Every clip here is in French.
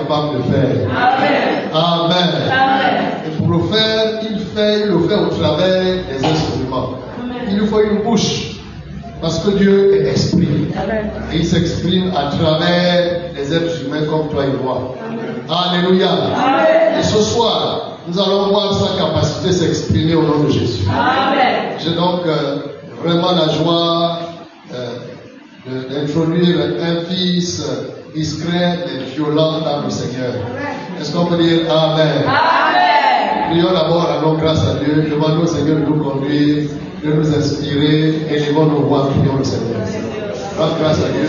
capable de faire. Amen. Amen. Amen. Et pour le faire, il le fait au travers des instruments. Il nous faut une bouche. Parce que Dieu est esprit. Amen. Et il s'exprime à travers les êtres humains comme toi et moi. Amen. Alléluia. Amen. Et ce soir, nous allons voir sa capacité s'exprimer au nom de Jésus. Amen. J'ai donc vraiment la joie d'introduire un fils discret et violent dans le Seigneur. Est-ce qu'on peut dire Amen? Amen. Prions d'abord, rendons grâce à Dieu. Demandons au Seigneur de nous conduire, de nous inspirer. Élevons nos voix, prions le Seigneur. Rends grâce à Dieu.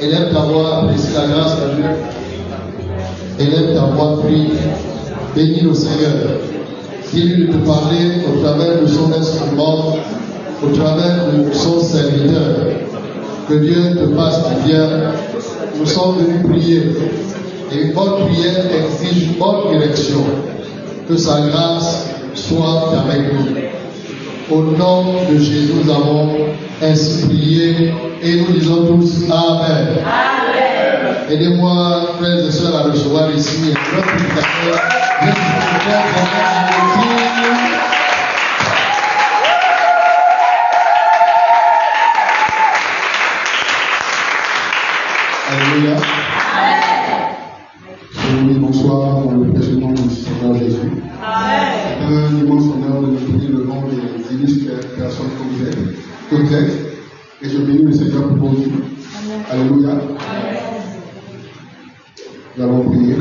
Élève ta voix, apprécie la grâce de Dieu. Élève ta voix, prie. Bénis le Seigneur. Dis-lui de te parler au travers de son instrument, au travers de son serviteur. Que Dieu te fasse du bien. Nous sommes venus prier. Et une bonne prière exige une bonne direction. Que sa grâce soit avec nous. Au nom de Jésus, nous avons ainsi prié et nous disons tous Amen. Amen. Aidez-moi, frères et sœurs, à recevoir ici notre prédicateur. Alléluia. Oui, bonsoir, dans le précédent du Seigneur Jésus. C'est un immense honneur de bénir le nom des illustres personnes que vous êtes. Et je bénis le Seigneur pour vous. Alléluia. Nous allons prier.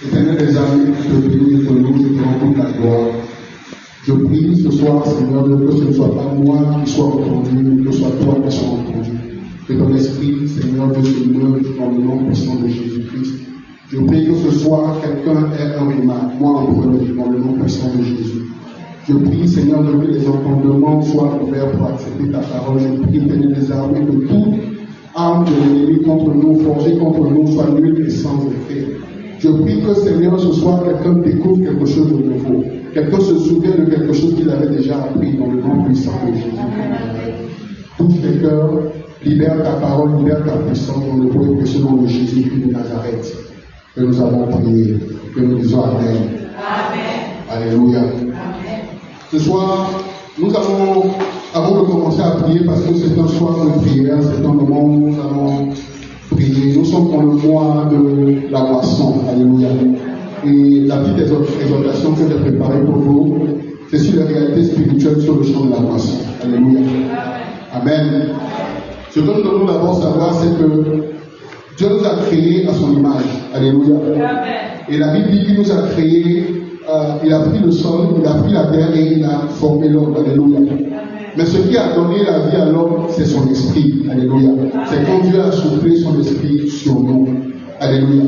Éternel des amis, je prie pour nous qui rendons toute la gloire. Je prie ce soir, Seigneur, que ce ne soit pas moi qui sois entendu, mais que ce soit toi qui sois entendu. Que ton esprit, Seigneur, de se meure dans le nom puissant de Jésus-Christ. Je prie que ce soir, quelqu'un ait un remarque, moi en premier, dans le nom puissant de Jésus. Je prie, Seigneur, que les entendements soient ouverts pour accepter ta parole. Je prie, Seigneur des armées, que toute arme de l'ennemi contre nous, forgée contre nous, soit nulle et sans effet. Je prie que, Seigneur, ce soir, quelqu'un découvre quelque chose de nouveau. Quelqu'un se souvient de quelque chose qu'il avait déjà appris dans le nom puissant de Jésus. Touche les cœurs, libère ta parole, libère ta puissance dans le beau et précieux nom de Jésus-Christ de Nazareth. Que nous avons prié, que nous disons Amen. Amen. Alléluia. Amen. Ce soir, nous allons, avant de commencer à prier, parce que c'est un soir de prière, c'est un moment où nous allons prier. Nous sommes dans le mois de la moisson. Alléluia. Et la petite exhortation que j'ai préparée pour vous, c'est sur les réalités spirituelles sur le champ de la moisson. Alléluia. Amen. Ce que nous devons d'abord savoir, c'est que Dieu nous a créés à son image. Alléluia. Amen. Et la Bible dit qu'il nous a créés, il a pris le sol, il a pris la terre et il a formé l'homme. Alléluia. Amen. Mais ce qui a donné la vie à l'homme, c'est son esprit. Alléluia. C'est quand Dieu a soufflé son esprit sur nous. Alléluia.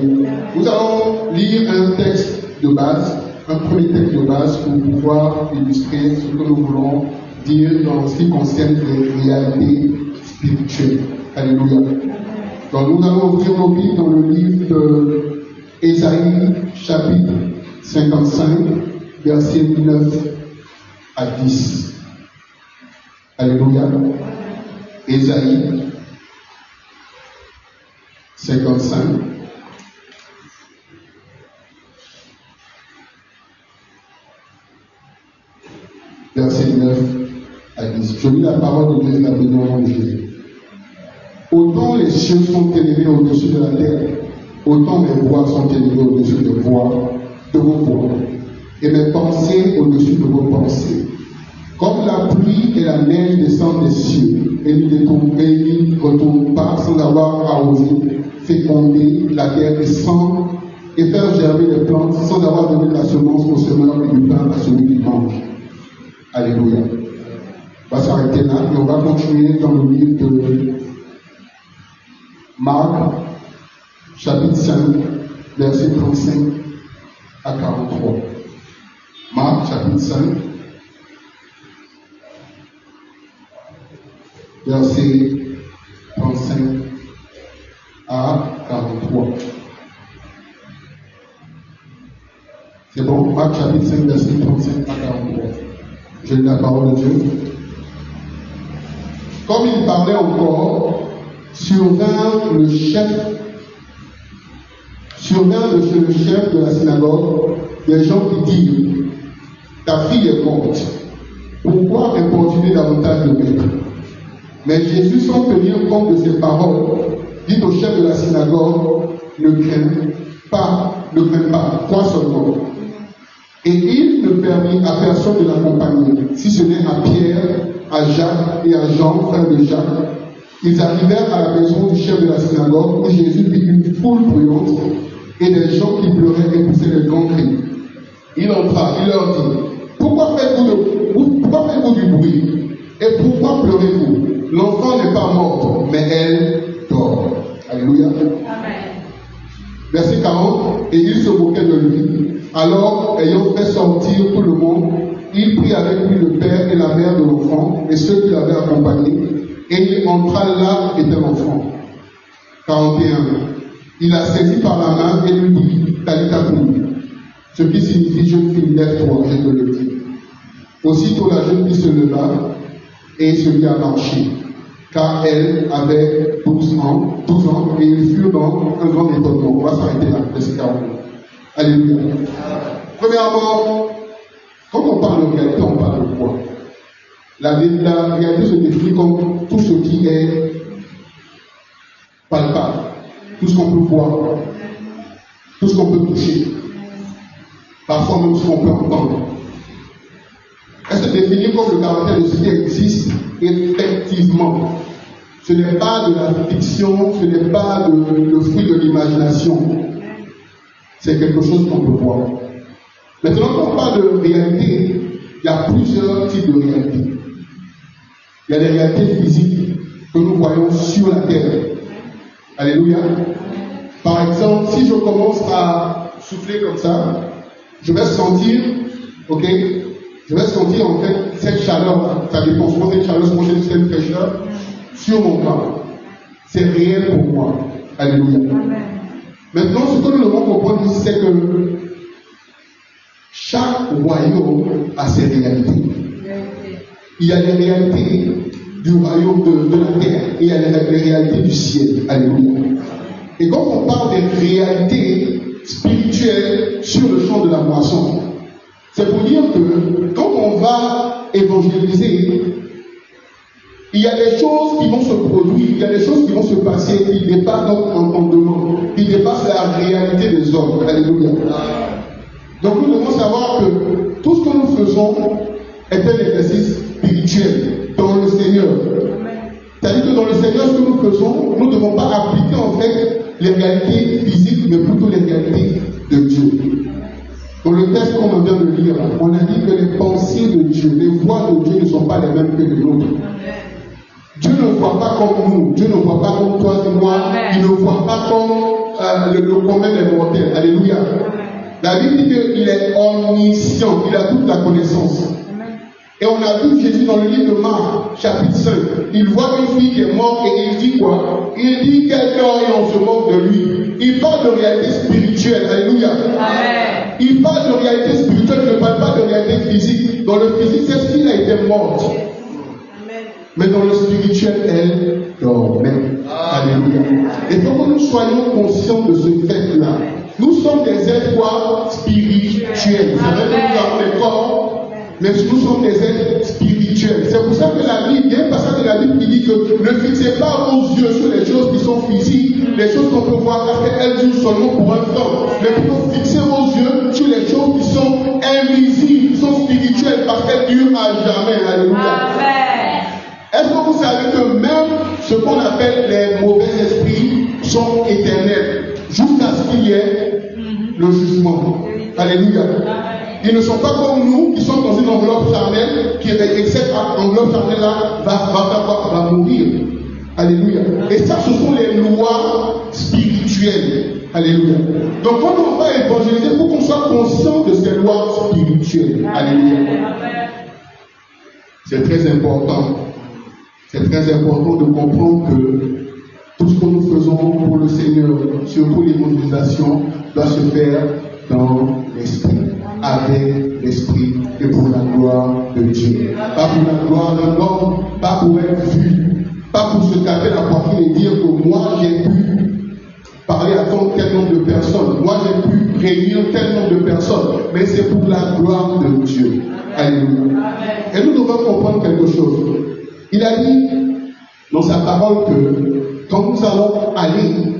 Nous allons lire un texte de base, un premier texte de base pour pouvoir illustrer ce que nous voulons dire dans ce qui concerne les réalités spirituelles. Alléluia. Donc nous allons ouvrir nos Bibles dans le livre de Ésaïe, chapitre 55, versets 9 à 10. Alléluia. Ésaïe 55. Verset 9 à 10. Je lis la parole de Dieu, la bénédiction de Jésus. Autant les cieux sont élevés au-dessus de la terre, autant mes voix sont élevées au-dessus de vos voix, et mes pensées au-dessus de vos pensées. Comme la pluie et la neige descendent des cieux, et ne retournent pas sans avoir arrosé, fécondé la terre et faire germer les plantes, sans avoir donné de la semence au semeur et du pain à celui qui mange. Alléluia. On va s'arrêter là et on va continuer dans le livre de Marc, chapitre 5, versets 35 à 43. Marc, chapitre 5, verset 35 à 43. C'est bon, Marc, chapitre 5, verset 35 à 43. Je lis la parole de Dieu. Comme il parlait encore, survint le chef de la synagogue des gens qui disent, ta fille est morte, pourquoi importuner davantage le maître? Mais Jésus, sans tenir compte de ses paroles, dit au chef de la synagogue, ne crains pas, crois seulement. Et il ne permit à personne de l'accompagner, si ce n'est à Pierre, à Jacques et à Jean, frère de Jacques. Ils arrivèrent à la maison du chef de la synagogue, où Jésus vit une foule bruyante et des gens qui pleuraient et poussaient de grands cris. Il entra, il leur dit, pourquoi faites-vous du bruit? Et pourquoi pleurez-vous? L'enfant n'est pas morte, mais elle dort. Alléluia. Amen. Verset 40, et il se moquait de lui. Alors, ayant fait sortir tout le monde, il prit avec lui le père et la mère de l'enfant et ceux qui l'avaient accompagné, et il entra là où était l'enfant. 41. Il la saisit par la main et lui dit, Talita Koum, ce qui signifie jeune fille, lève-toi, je te le dis. Aussitôt la jeune fille se leva et se mit à marcher, car elle avait 12 ans, et ils furent dans un grand étonnement. On va s'arrêter là, verset 40. Alléluia. Premièrement, quand on parle de réalité, on parle de quoi? La réalité se définit comme tout ce qui est palpable, tout ce qu'on peut voir, tout ce qu'on peut toucher, parfois même ce qu'on peut entendre. Elle se définit comme le caractère de ce qui existe effectivement. Ce n'est pas de la fiction, ce n'est pas le fruit de l'imagination. C'est quelque chose qu'on peut voir. Maintenant, quand on parle de réalité, il y a plusieurs types de réalités. Il y a des réalités physiques que nous voyons sur la terre. Alléluia. Par exemple, si je commence à souffler comme ça, je vais sentir, ok, je vais sentir en fait cette chaleur, ça dépend souvent cette chaleur, souvent j'ai une fraîcheur sur mon corps. C'est réel pour moi. Alléluia. Maintenant, ce que nous devons comprendre ici, c'est que chaque royaume a ses réalités. Il y a les réalités du royaume de la terre et il y a les réalités du ciel. Alléluia. Et quand on parle des réalités spirituelles sur le champ de la moisson, c'est pour dire que quand on va évangéliser, il y a des choses qui vont se produire, il y a des choses qui vont se passer qui dépassent notre entendement, qui dépassent la réalité des hommes. Alléluia. Donc nous devons savoir que tout ce que nous faisons est un exercice spirituel dans le Seigneur. C'est-à-dire que dans le Seigneur, ce que nous faisons, nous ne devons pas appliquer en fait les réalités physiques, mais plutôt les réalités de Dieu. Dans le texte qu'on vient de lire, on a dit que les pensées de Dieu, les voies de Dieu ne sont pas les mêmes que les nôtres. Dieu ne voit pas comme nous, Dieu ne voit pas comme toi et moi, il ne voit pas comme le commun des mortels. Alléluia. La Bible dit qu'il est omniscient, il a toute la connaissance. Et on a vu Jésus dans le livre de Marc, chapitre 5. Il voit une fille qui est morte et il dit quoi? Il dit quelqu'un et on se moque de lui. Il parle de réalité spirituelle. Alléluia. Amen. Il parle de réalité spirituelle, il ne parle pas de réalité physique. Dans le physique, cette fille a été morte. Amen. Mais dans le spirituel, elle dormait. Alléluia. Et il faut que nous soyons conscients de ce fait-là. Nous sommes des êtres spirituels. C'est vrai que nous avons des corps, mais nous sommes des êtres spirituels. C'est pour ça que la Bible, il y a un passage de la Bible qui dit que ne fixez pas vos yeux sur les choses qui sont physiques, les choses qu'on peut voir parce qu'elles durent seulement pour un temps. Mais plutôt fixez vos yeux sur les choses qui sont invisibles, qui sont spirituelles parce qu'elles durent à jamais. Alléluia. Amen. Est-ce que vous savez que même ce qu'on appelle les mauvais esprits sont éternels jusqu'à ce qu'il y ait le jugement? Alléluia. Ils ne sont pas comme nous qui sommes dans une enveloppe charnelle qui est cette enveloppe charnelle-là va mourir. Alléluia. Et ça, ce sont les lois spirituelles. Alléluia. Donc quand on va évangéliser, il faut qu'on soit conscient de ces lois spirituelles. Alléluia. C'est très important. C'est très important de comprendre que tout ce que nous faisons pour le Seigneur, surtout l'évangélisation, doit se faire dans l'esprit, avec l'esprit et pour la gloire de Dieu. Pas pour la gloire d'un homme, pas pour être vu, pas pour se taper la poitrine et dire que moi j'ai pu parler à tel nombre de personnes, moi j'ai pu réunir tel nombre de personnes, mais c'est pour la gloire de Dieu. Alléluia. Et nous devons comprendre quelque chose. Il a dit dans sa parole que quand nous allons aller,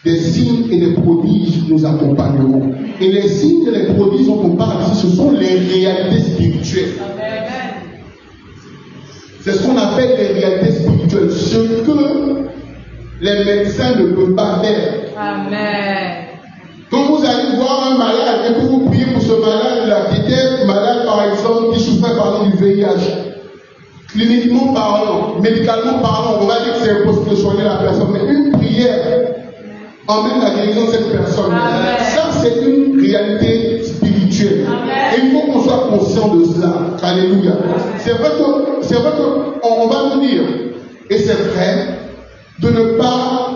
des signes et des prodiges nous accompagneront. Et les signes et les prodiges dont on parle ici, ce sont les réalités spirituelles. C'est ce qu'on appelle les réalités spirituelles. Ce que les médecins ne peuvent pas faire. Amen. Quand vous allez voir un malade et que vous priez pour ce malade-là, qui était malade par exemple, qui souffrait par exemple du VIH, cliniquement parlant, médicalement parlant, on va dire que c'est impossible de soigner la personne, mais une prière emmène la guérison de cette personne. Amen. Ça, c'est une réalité spirituelle. Amen. Et il faut qu'on soit conscient de cela. Alléluia. C'est vrai qu'on va nous dire, et c'est vrai, de ne pas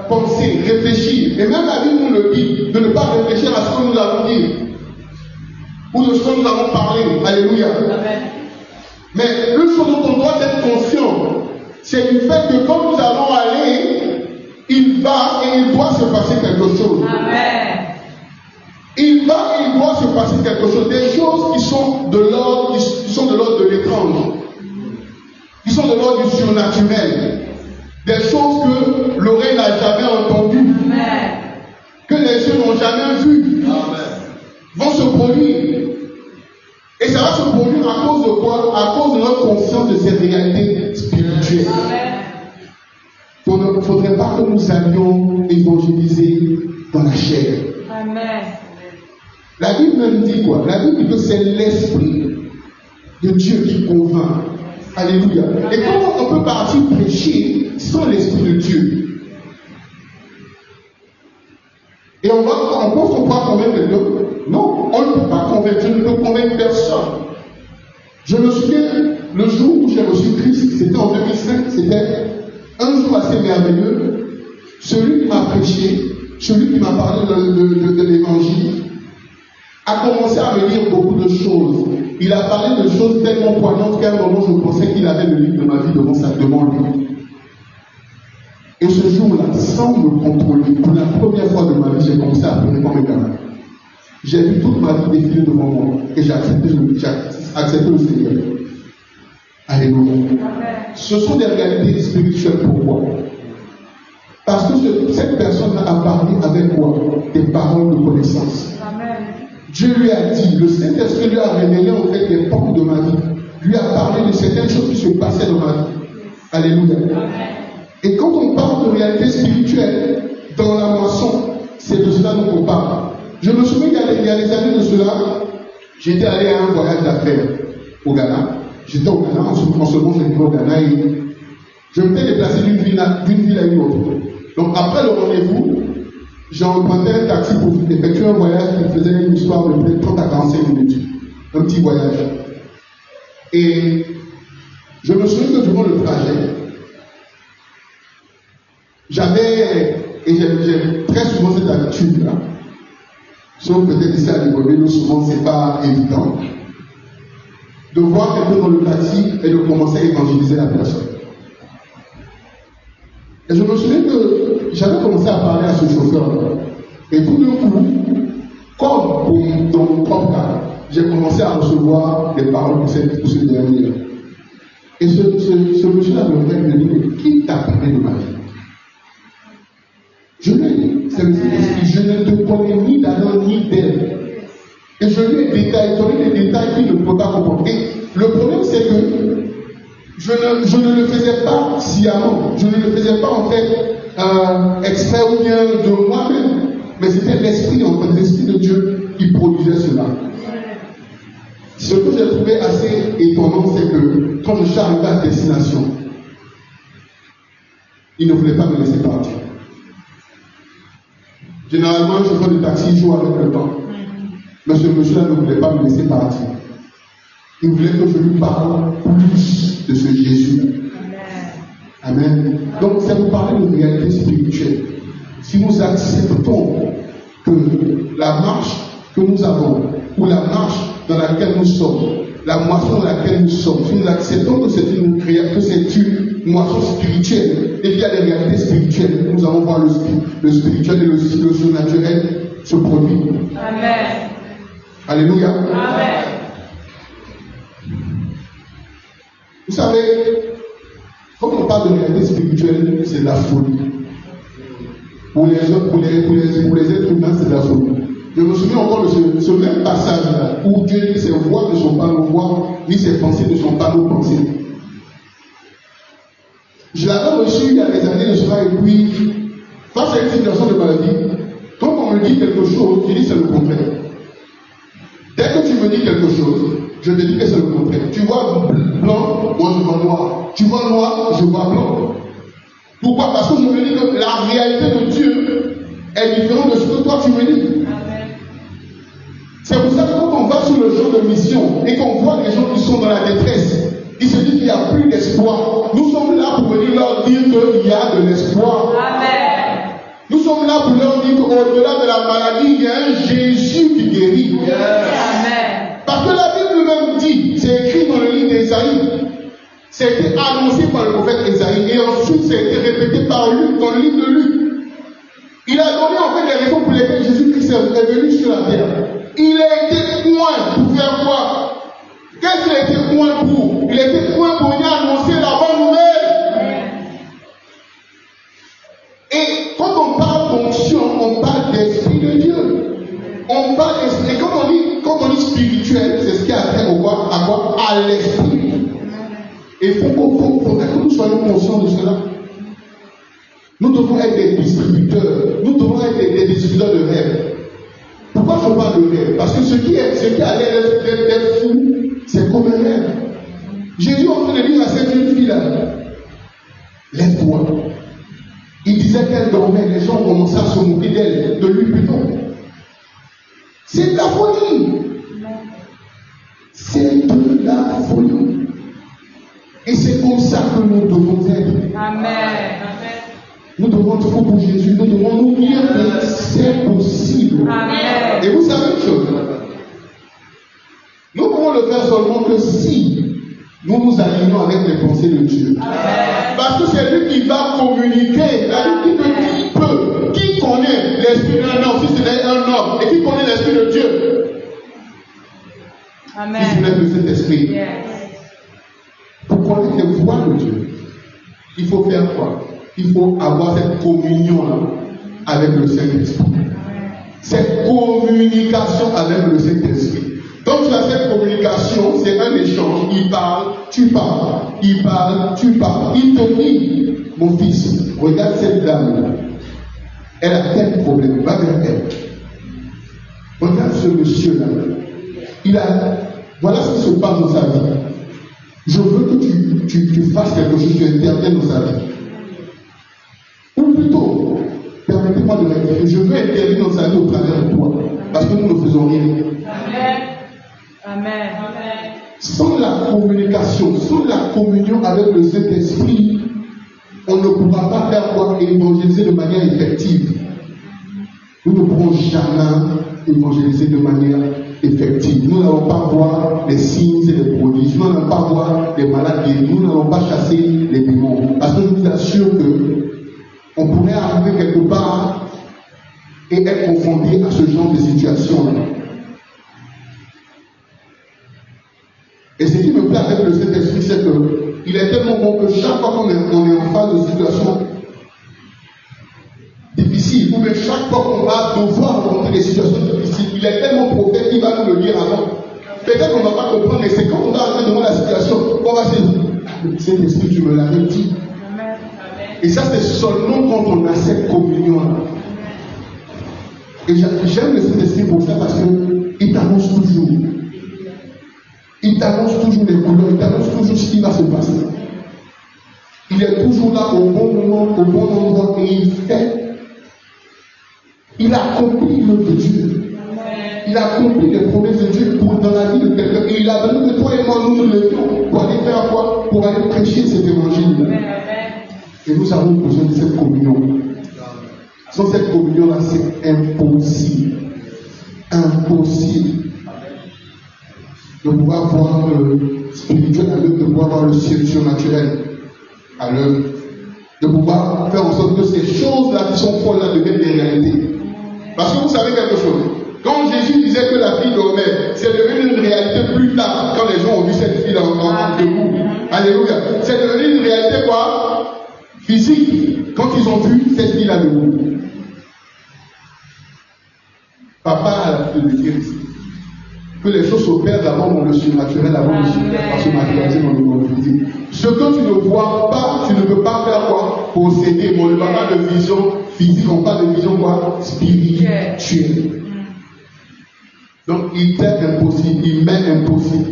penser, réfléchir. Et même la Bible nous le dit, de ne pas réfléchir à ce que nous allons dire, ou de ce que nous allons parler. Alléluia. Amen. Mais une chose dont on doit être conscient, c'est du fait que quand nous allons aller, il va et il doit se passer quelque chose. Amen. Il va et il doit se passer quelque chose. Des choses qui sont de l'ordre, de l'étrange, qui sont de l'ordre du surnaturel. Des choses que l'oreille n'a jamais entendues. Amen. Que les yeux n'ont jamais vues. Amen. Vont se produire. Et ça va se produire à cause de quoi? À cause de notre conscience de ces réalités spirituelles. Il ne faudrait pas que nous allions évangéliser dans la chair. Amen. La Bible même dit quoi? La Bible dit que c'est l'Esprit de Dieu qui convainc. Alléluia. Et comment on peut partir prêcher sans l'Esprit de Dieu? Et on pense qu'on pourra convaincre quelqu'un? Non, on ne peut pas convaincre. Je ne peux convaincre personne. Je me souviens, le jour où j'ai reçu Christ, c'était en 2005, c'était un jour assez merveilleux. Celui qui m'a prêché, celui qui m'a parlé de l'évangile, a commencé à me dire beaucoup de choses. Il a parlé de choses tellement poignantes qu'à un moment je pensais qu'il avait le livre de ma vie devant lui. Et ce jour-là, sans me contrôler, pour la première fois de ma vie, j'ai commencé à pleurer comme un gamin. J'ai vu toute ma vie défiler devant moi et j'ai accepté le Seigneur. Alléluia. Ce sont des réalités spirituelles pour moi. Parce que cette personne a parlé avec quoi? Des paroles de connaissance. Amen. Dieu lui a dit, le Saint-Esprit lui a révélé en fait les portes de ma vie. Lui a parlé de certaines choses qui se passaient dans ma vie. Alléluia. Amen. Et quand on parle de réalité spirituelle dans la moisson, c'est de cela dont on parle. Je me souviens qu'il y a des années de cela, j'étais allé à un voyage d'affaires au Ghana. J'étais au Ghana, en ce moment j'étais au Ghana et je m'étais déplacé d'une ville à une autre. Donc après le rendez-vous, j'ai emprunté un taxi pour effectuer un voyage qui faisait une histoire de peut-être 30 à 45 minutes. Un petit voyage. Et je me souviens que durant le trajet, j'ai très souvent cette habitude-là, sauf peut-être ici à Libreville, souvent c'est pas évident, de voir quelqu'un dans le taxi et de commencer à évangéliser la personne. Et je me souviens que j'avais commencé à parler à ce chauffeur-là. Et tout d'un coup, comme dans mon propre cas, j'ai commencé à recevoir des paroles pour ce dernier. Et ce monsieur-là me dit, qui t'a parlé de ma vie? Je lui ai dit, c'est le Saint-Esprit, je ne te connais ni d'Adam ni d'Ève. Et je lui ai donné des détails qu'il ne peut pas comprendre. Et le problème, c'est que je ne le faisais pas sciemment, je ne le faisais pas en fait exprès ou bien de moi-même, mais c'était l'Esprit, en fait, l'Esprit de Dieu qui produisait cela. Ce que j'ai trouvé assez étonnant, c'est que quand je suis arrivé à destination, il ne voulait pas me laisser partir. Généralement, le chauffeur de taxi joue avec le temps. Mais ce monsieur-là ne voulait pas me laisser partir. Il voulait que je lui parle plus de ce Jésus. Amen. Donc, ça vous parle de réalité spirituelle. Si nous acceptons que la marche que nous avons, ou la marche dans laquelle nous sommes, la moisson dans laquelle nous sommes, si nous acceptons que c'est une moisson spirituelle et qu'il y a des réalités spirituelles. Nous allons voir le spirituel et le surnaturel se produire. Amen. Alléluia. Amen. Vous savez, quand on parle de réalité spirituelle, c'est de la folie. Pour les êtres humains, c'est de la folie. Je me souviens encore de ce même passage-là, où Dieu dit que ses voix ne sont pas nos voix, ni ses pensées ne sont pas nos pensées. Je l'avais reçu il y a des années de cela, et puis, face à une situation de maladie, quand on me dit quelque chose, je dis c'est le contraire. Dès que tu me dis quelque chose, je te dis que c'est le contraire. Tu vois blanc, moi je vois noir. Tu vois noir, je vois blanc. Pourquoi? Parce que je me dis que la réalité de Dieu est différente de ce que toi tu me dis. C'est pour ça que quand on va sur le champ de mission et qu'on voit les gens qui sont dans la détresse, ils se disent qu'il n'y a plus d'espoir. Nous sommes là pour venir leur dire qu'il y a de l'espoir. Amen. Nous sommes là pour leur dire qu'au-delà de la maladie, il y a un Jésus qui guérit. Yes. Amen. Parce que la Bible même dit, c'est écrit dans le livre d'Ésaïe, ça a été annoncé par le prophète Ésaïe et ensuite ça a été répété par Luc, dans le livre de Luc. Il a donné en fait les raisons pour lesquelles Jésus-Christ est venu sur la terre. Il a été point pour faire quoi? Qu'est-ce qu'il a été point pour? Il a été point pour venir annoncer la bonne nouvelle. Et quand on parle d'onction, on parle d'esprit de Dieu. On parle d'esprit. Et quand on dit spirituel, c'est ce qui a trait à quoi? À l'esprit. Et il faudrait que nous soyons conscients de cela. Nous devons être des distributeurs. Nous devons être des distributeurs de rêves. Pourquoi je parle de rêve? Parce que ce qui a l'air d'être fou, c'est comme un rêve. Jésus est en train de dire à cette jeune fille-là, lève-toi. Il disait qu'elle dormait, les gens commençaient à se moquer d'elle, de lui plutôt. C'est de la folie. C'est de la folie. Et c'est comme ça que nous devons être. Amen. Nous devons être fous pour Jésus. Nous devons nous dire que c'est possible. Amen. Et vous savez une chose, nous pouvons le faire seulement que si nous nous alignons avec les pensées de Dieu. Amen. Parce que c'est lui qui va communiquer. La Bible dit qui peut, qui connaît l'esprit d'un homme, si c'est un homme, et qui connaît l'esprit de Dieu. Amen. Si c'est le Saint-Esprit. Yes. Pour connaître les voies de Dieu, il faut faire quoi? Il faut avoir cette communion-là avec le Saint-Esprit. Cette communication avec le Saint-Esprit. Donc, tu as cette communication, c'est un échange. Il parle, tu parles. Il parle, tu parles. Il te dit, mon fils, regarde cette dame. Elle a tel problème. Va vers elle. Regarde ce monsieur-là. Voilà ce qui se passe dans sa vie. Je veux que tu fasses quelque chose, tu interviennes dans sa vie. Ou plutôt, permettez-moi de rectifier, je veux intervenir dans sa vie au travers de toi. Parce que nous ne faisons rien. Amen. Amen. Sans la communication, sans la communion avec le Saint-Esprit, on ne pourra pas faire quoi? Évangéliser de manière effective. Nous ne pourrons jamais évangéliser de manière effective. Nous n'allons pas voir les signes et les prodiges. Nous n'allons pas voir les malades guéris. Nous n'allons pas chasser les démons. Parce que je vous assure que on pourrait arriver quelque part et être confronté à ce genre de situation-là. Et ce qui me plaît avec le Saint-Esprit, c'est qu'il est tellement bon que chaque fois qu'on est en face de situation difficile, ou même chaque fois qu'on va devoir rencontrer des situations difficiles, il est tellement prophète qu'il va nous le dire avant. Peut-être qu'on ne va pas comprendre, mais c'est quand on va arriver devant la situation qu'on va se dire, Saint-Esprit, tu me l'avais dit. Et ça, c'est seulement quand on a cette communion-là. Et j'aime le Saint-Esprit pour ça parce qu'il t'annonce toujours. Il t'annonce toujours les couleurs, il t'annonce toujours ce qui va se passer. Il est toujours là au bon moment, au bon endroit, et il fait. Il accomplit l'œuvre de Dieu. Il accomplit les promesses de Dieu dans la vie de quelqu'un. Et il a besoin que toi et moi nous nous levions pour aller faire quoi? Pour aller prêcher cet évangile. Et nous avons besoin de cette communion. Sans cette communion-là, c'est impossible. Impossible de pouvoir voir le spirituel à l'œuvre, de pouvoir voir le surnaturel à l'œuvre, de pouvoir faire en sorte que ces choses-là qui sont folles là deviennent des réalités. Parce que vous savez quelque chose, quand Jésus disait que la fille dormait, c'est devenu une réalité plus tard, quand les gens ont vu cette fille en debout. Alléluia. C'est devenu une réalité quoi? Physique, quand ils ont vu cette fille là debout. Papa a l'habitude de dire ici que les choses s'opèrent d'abord dans le surnaturel, avant le surnaturel, se matérialiser dans le monde physique. Ce que tu ne vois pas, tu ne peux pas faire quoi? Posséder. On ne parle pas de vision physique, on parle de vision quoi? Spirituelle. Donc il t'est impossible, il m'est impossible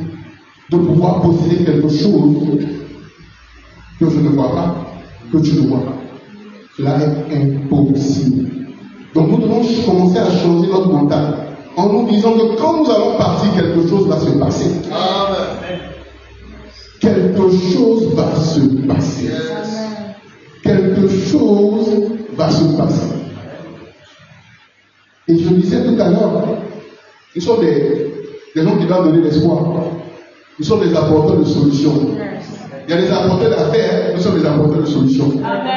de pouvoir posséder quelque chose que je ne vois pas, que tu ne vois pas. Cela est impossible. Donc nous devons commencer à changer notre mental en nous disant que quand nous allons partir, quelque chose va se passer. Amen. Quelque chose va se passer. Amen. Quelque chose va se passer. Et je disais tout à l'heure, ils sont des gens qui doivent donner l'espoir. Ils sont des apporteurs de solutions. Il y a des apporteurs d'affaires, nous sommes des apporteurs de solutions. Amen.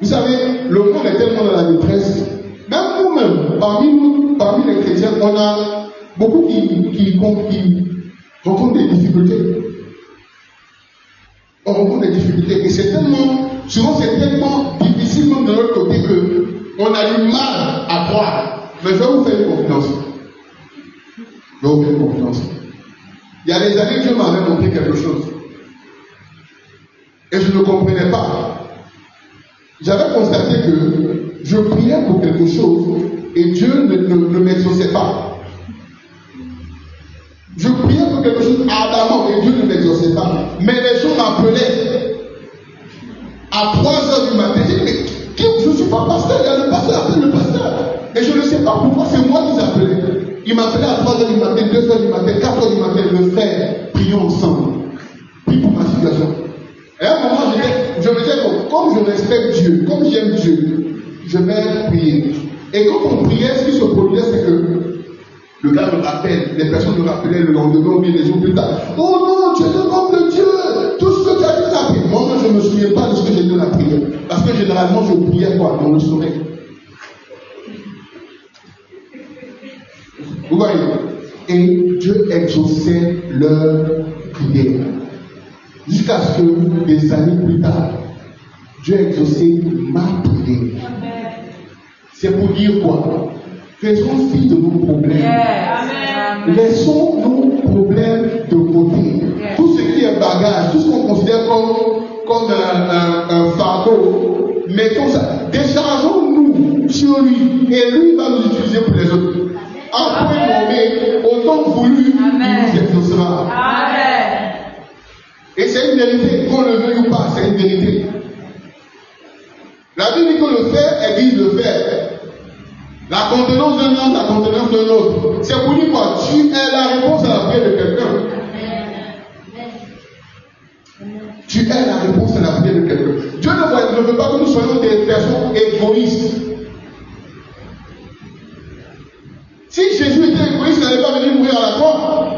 Vous savez, le monde est tellement dans la détresse. Même nous-mêmes, parmi les chrétiens, on a beaucoup qui rencontrent des difficultés. On rencontre des difficultés. Et c'est tellement, souvent c'est tellement difficile même de l'autre côté qu'on a du mal à croire. Mais je vais vous faire une confiance. Je vais vous faire une confiance. Il y a des années, Dieu m'avait montré quelque chose. Et je ne comprenais pas. J'avais constaté que je priais pour quelque chose et Dieu ne m'exauçait pas. Je priais pour quelque chose ardemment et Dieu ne m'exauçait pas. Mais les gens m'appelaient à 3h du matin. Je dis, mais je ne suis pas pasteur, il y a le pasteur, appelle le pasteur. Et je ne sais pas pourquoi, c'est moi qui appelais. Il m'appelait à 3h du matin, 2h du matin, 4h du matin, le frère, prions ensemble. Prie pour ma situation. Et à un moment, je me disais, comme je respecte Dieu, comme j'aime Dieu, je vais prier. Et quand on priait, ce qui se produisait, c'est que le gars me rappelle, les personnes me rappelaient le lendemain ou bien les jours plus tard. Oh non, tu es un homme de Dieu, tout ce que tu as dit, tu as prié. Moi, je ne me souviens pas de ce que j'ai dit dans la prière. Parce que généralement, je priais quoi? Dans le sommeil. Vous voyez? Et Dieu exauçait leur prière. Jusqu'à ce que des années plus tard, Dieu a exaucé ma prière. C'est pour dire quoi? Faisons fi de nos problèmes. Laissons nos problèmes de côté. Tout ce qui est bagage, tout ce qu'on considère comme un fardeau, mettons ça. Déchargeons-nous sur lui et lui va nous utiliser pour les autres. Après nommé, autant voulu, il nous exaucera. Amen. Et c'est une vérité, qu'on le veuille ou pas, c'est une vérité. La Bible dit que le faire aiguise le faire. La contenance d'un homme, la contenance d'un autre. C'est pour dire quoi? Tu es la réponse à la prière de quelqu'un. Tu es la réponse à la prière de quelqu'un. Dieu ne veut pas que nous soyons des personnes égoïstes. Si Jésus était égoïste, il n'allait pas venir mourir à la croix.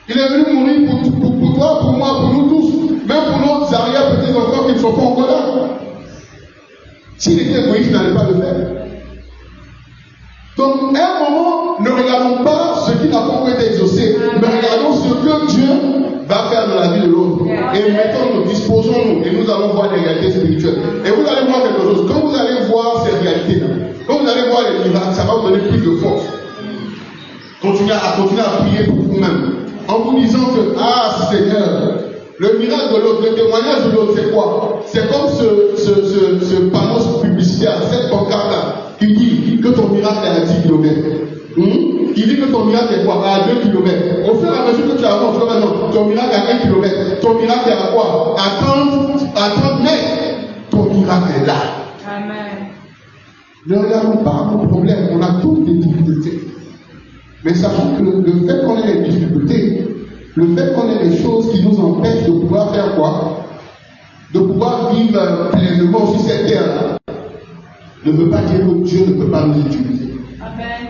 Il est venu mourir pour toi, pour moi, pour nous tous, même pour nos arrière-petits-enfants qui ne sont pas encore là. S'il était égoïste, il n'allait pas le faire. Donc, à un moment, ne regardons pas ce qui n'a pas encore été exaucé, mais regardons ce que Dieu va faire dans la vie de l'autre. Et mettons-nous, disposons-nous, et nous allons voir les réalités spirituelles. Et vous allez voir quelque chose. Quand vous allez voir ces réalités-là, quand vous allez voir les miracles, ça va vous donner plus de force. Continuez à prier pour vous-même. En vous disant que, ah Seigneur, le miracle de l'autre, le témoignage de l'autre, c'est quoi? C'est comme ce panneau publicitaire, cette pancarte-là, qui dit que ton miracle est à 10 km. Qui dit que ton miracle est quoi? À 2 km. Au fur et à mesure que tu avances, tu vas maintenant, ton miracle est à 1 km. Ton miracle est à quoi? À 30 mètres. Ton miracle est là. Amen. Ne regardons pas nos problèmes, on a tous des difficultés. Mais sachant que le fait qu'on ait des difficultés, le fait qu'on ait des choses qui nous empêchent de pouvoir faire quoi? De pouvoir vivre pleinement sur cette terre-là, ne veut pas dire que Dieu ne peut pas nous utiliser. Amen.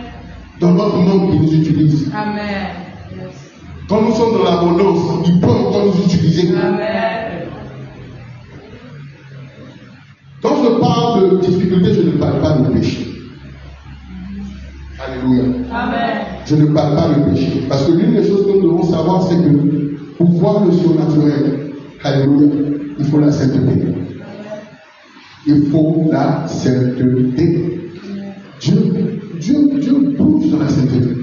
Dans notre monde, il nous utilise. Amen. Yes. Quand nous sommes dans l'abondance, il peut encore nous utiliser. Amen. Quand je parle de difficulté, je ne parle pas de péché. Alléluia. Amen. Je ne parle pas de péché. Parce que l'une des choses que nous devons savoir, c'est que pour voir le surnaturel, alléluia, il faut la sainteté. Il faut la sainteté. Dieu bouge dans la sainteté.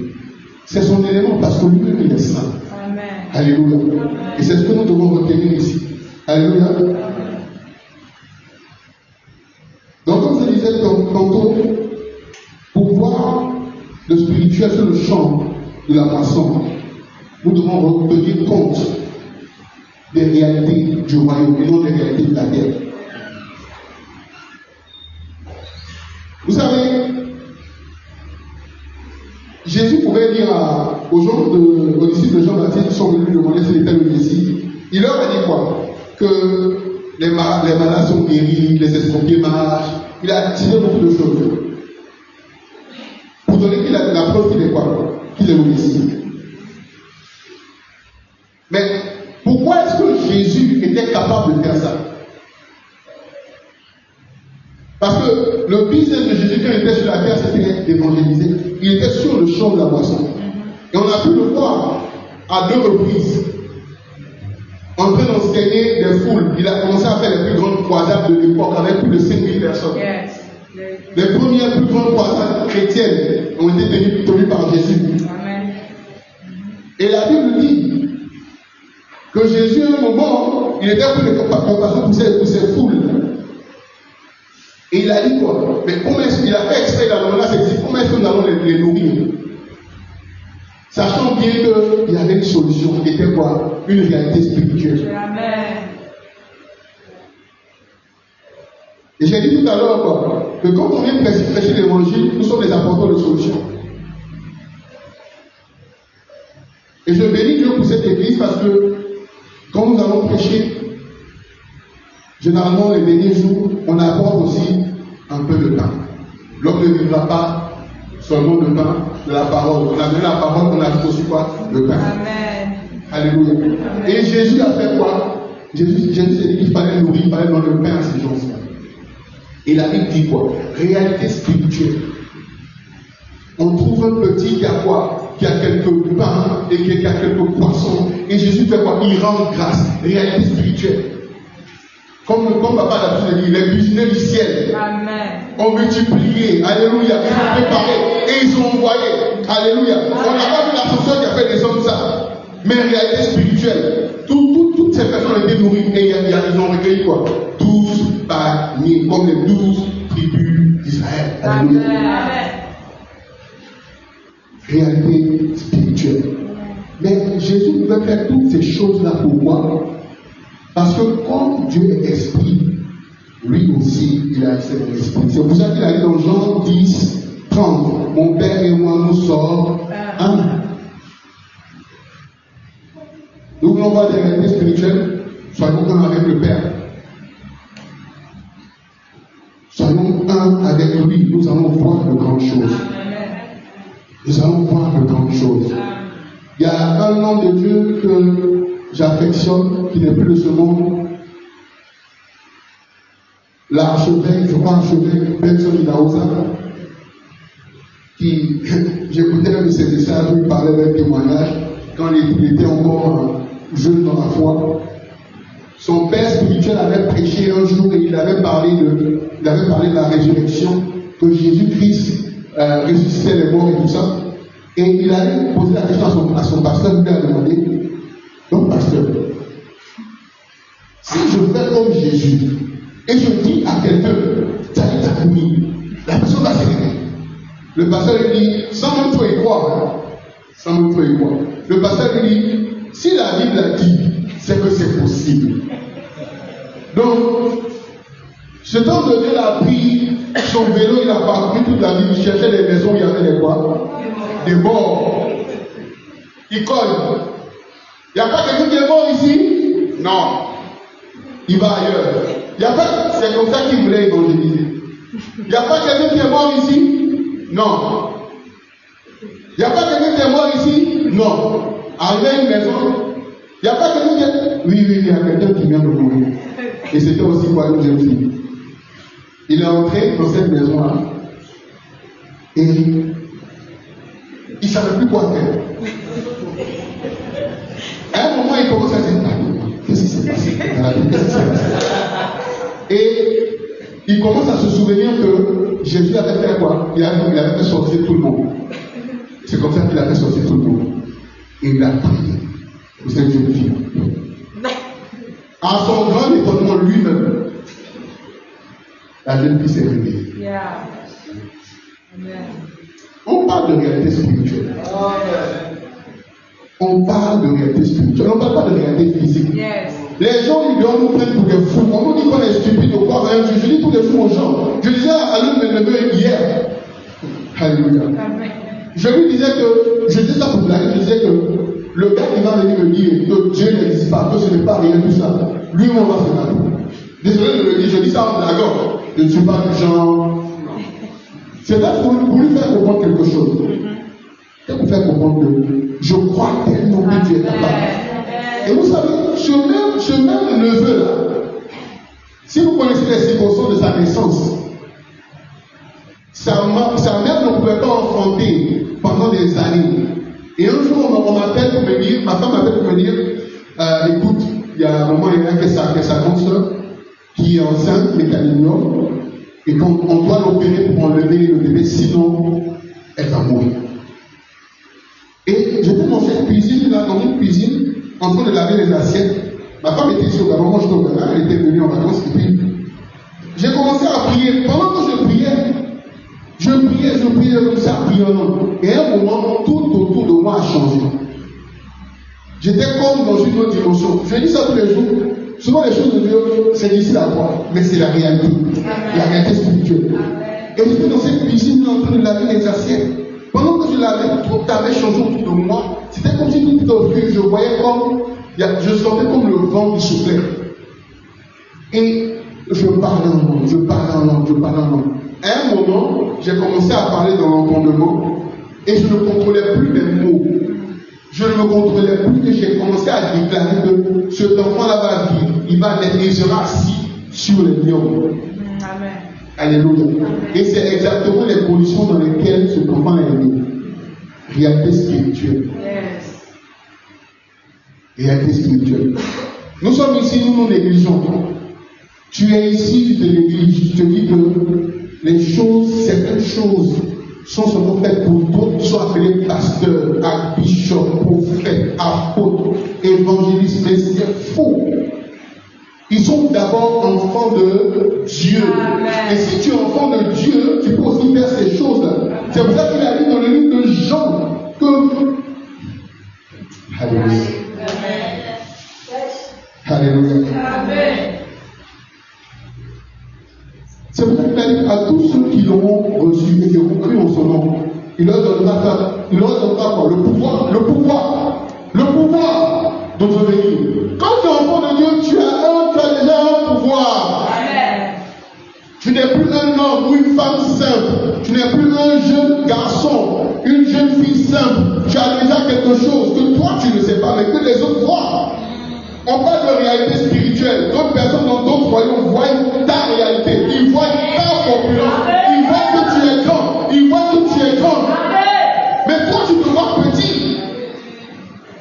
C'est son élément parce que lui-même il est saint. Amen. Alléluia. Et c'est ce que nous devons retenir ici. Alléluia. Donc, comme je disais tantôt, pour voir le spirituel sur le champ de la moisson, nous devons tenir compte des réalités du royaume et non des réalités de la terre. Vous savez, Jésus pouvait dire aux disciples de Jean-Baptiste qui sont venus lui demander s'il était le Messie. Il leur a dit quoi? Que les malades sont guéris, les estropiés marchent. Il a tiré beaucoup de choses. Pour donner qu'il a la preuve qu'il est quoi? Qu'il est le Messie. Mais pourquoi est-ce que Jésus était capable de faire ça? Parce que le business de Jésus quand il était sur la terre, c'était d'évangéliser. Il était sur le champ de la moisson. Et on a pu le voir à 2 reprises. En train d'enseigner des foules. Il a commencé à faire les plus grandes croisades de l'époque avec plus de 5000 personnes. Yes. Les premières plus grandes croisades chrétiennes ont été tenues par Jésus. Amen. Et la Bible dit que Jésus, à un moment, il était pris de compassion pour ces foules. Et il a dit quoi? Mais comment est-ce qu'il a fait exprès dans là, c'est dit, comment est-ce que nous allons les nourrir? Sachant bien qu'il y avait une solution qui était quoi? Une réalité spirituelle. Amen. Et j'ai dit tout à l'heure quoi, que quand on vient prêcher l'évangile, nous sommes les apporteurs de solutions. Et je bénis Dieu pour cette église parce que quand nous allons prêcher, généralement les derniers jours, on apporte aussi un peu de pain. L'homme ne vivra pas seulement de pain, de la parole. On a donné la parole, on ajoute aussi quoi? Le pain. Amen. Alléluia. Amen. Et Jésus a fait quoi? Jésus s'est dit qu'il fallait nourrir, il fallait donner le pain à ces gens-là. Et la Bible dit quoi? Réalité spirituelle. On trouve un petit qui a quoi? Qui a quelques pains et qui a quelques poissons. Et Jésus fait quoi? Il rend grâce. Réalité spirituelle. Comme papa l'a dit, les cuisiniers du ciel ont multiplié. Alléluia. Ils ont préparé et ils ont envoyé. Alléluia. On n'a pas vu l'ascenseur qui a fait des hommes ça. Mais réalité spirituelle. Toutes ces personnes ont été nourries et ils ont recueilli quoi? 12 paniers, comme les 12 tribus d'Israël. Alléluia. Amen. Réalité spirituelle. Mais Jésus pouvait faire toutes ces choses-là pourquoi? Parce que comme Dieu est esprit, lui aussi, il a accès dans l'esprit. C'est pour ça qu'il a dit dans Jean 10, 30, mon Père et moi, nous sommes un. Nous voulons voir des réalités spirituelles, soyons un avec le Père. Soyons un avec lui, nous allons voir de grandes choses. Nous allons voir de grandes choses. Il y a un homme de Dieu que j'affectionne, qui n'est plus de ce monde. L'archevêque, je crois, archevêque Benson Idaosa, qui, j'écoutais un de ses messages où il parlait d'un témoignage, quand il était encore jeune dans la foi. Son père spirituel avait prêché un jour et il avait parlé de la résurrection, que Jésus-Christ ressuscitait les morts et tout ça. Et il allait poser la question à son pasteur, il lui a demandé, donc pasteur, si je fais comme Jésus et je dis à quelqu'un, t'as commis, la personne va s'énerver. Le pasteur lui dit, sans même toi y croire, hein? Sans même toi y croire. Le pasteur lui dit, si la Bible a dit, c'est que c'est possible. Donc, ce temps donné, il a pris son vélo, il a parcouru toute la ville, il cherchait des maisons où il y avait des quoi? Des morts. Il colle. Il n'y a pas quelqu'un qui est mort ici? Non. Il va ailleurs. Il y a pas, c'est comme ça qu'il voulait évangéliser. Il n'y a pas quelqu'un qui est mort ici? Non. Il n'y a pas quelqu'un qui est mort ici? Non. Arrivé à une maison, il n'y a pas quelqu'un qui dit oui, il y a quelqu'un qui vient de mourir. Et c'était aussi quoi une jeune fille. Il est entré dans cette maison-là et il ne savait plus quoi faire. À un moment, il commence à dire qu'est-ce qui s'est passé dans la vie? Qu'est-ce qui s'est passé? Et il commence à se souvenir que Jésus avait fait quoi? Il avait fait sortir tout le monde. C'est comme ça qu'il a fait sortir tout le monde. Et il a prié pour cette jeune fille. À son grand étonnement lui-même, la jeune fille s'est réveillée. Yeah. Amen. On parle de réalité spirituelle. On parle de réalité spirituelle. On ne parle pas de réalité physique. Yes. Les gens, ils doivent nous prendre pour des fous. On nous dit qu'on est stupide ou quoi. Je dis tous les jours aux gens. Je disais à l'un de mes neveux hier. Alléluia. Je lui disais que, je disais ça pour blaguer, je disais que le gars qui va venir me dire que Dieu n'existe pas, que ce n'est pas rien, tout ça, lui, on va se battre. Désolé de le dire, je dis ça en blaguant. Je ne suis pas du genre. C'est là pour lui faire comprendre quelque chose. C'est pour faire comprendre que je crois tellement que Dieu est capable. Et vous savez, ce même neveu-là, si vous connaissez les circonstances de sa naissance, sa mère ne pouvait pas enfanter pendant des années. Et un jour, on m'appelle pour me dire, ma femme m'appelle pour me dire, écoute, il y a un moment, il y a sa grande soeur qui est enceinte, mais qui a l'ignore, et qu'on doit l'opérer pour enlever le bébé, sinon, elle va mourir. Et j'étais dans cette cuisine, là, dans une cuisine, en train de laver les assiettes. Ma femme était ici au Gabon, moi j'étais au Ghana, elle était venue en vacances, et puis j'ai commencé à prier. Pendant que je priais comme ça, priant. Et à un moment, tout autour de moi a changé. J'étais comme dans une autre dimension. Je dis ça tous les jours. Souvent, les choses de Dieu, c'est difficile à voir, mais c'est la réalité. La réalité spirituelle. Et j'étais dans cette cuisine en train de laver les assiettes. Pendant que je lavais, tout avait changé autour de moi. C'était comme si tout était obscur. Je voyais comme, je sentais comme le vent qui soufflait. Et je parlais en langue. À un moment, j'ai commencé à parler dans l'entendement et je ne contrôlais plus mes mots. Je ne me contrôlais plus et j'ai commencé à déclarer que cet enfant-là va vivre. Il va naître et il sera assis sur les lions. Amen. Alléluia. Et c'est exactement les conditions dans lesquelles ce enfant est né. Réalité spirituelle. Yes. Réalité spirituelle. Nous sommes ici, nous négligeons. Tu es ici, tu te négliges. Tu te dis que certaines choses sont seulement faites pour d'autres qui sont appelés pasteurs, archbishops, prophètes, apôtres, évangélistes, mais c'est faux. Ils sont d'abord enfants de Dieu. Amen. Et si tu es enfant de Dieu, tu peux aussi faire ces choses-là. C'est pour ça qu'il a dit dans le livre de Jean que. Alléluia. Alléluia. Amen. C'est pour ça qu'il a dit à tous ceux qui l'auront reçu et qui auront cru en son nom, il leur donnera quoi? Le pouvoir de devenir. Quand tu es enfant de Dieu, tu as déjà un pouvoir. Amen. Tu n'es plus un homme ou une femme simple. Tu n'es plus un jeune garçon, une jeune fille simple. Tu as déjà quelque chose que toi tu ne sais pas, mais que les autres voient. On parle de réalité spirituelle. D'autres personnes dans d'autres royaumes voient ta réalité. Ils voient ta population. Ils voient que tu es grand. Ils voient que tu es grand. Mais toi, tu te vois petit.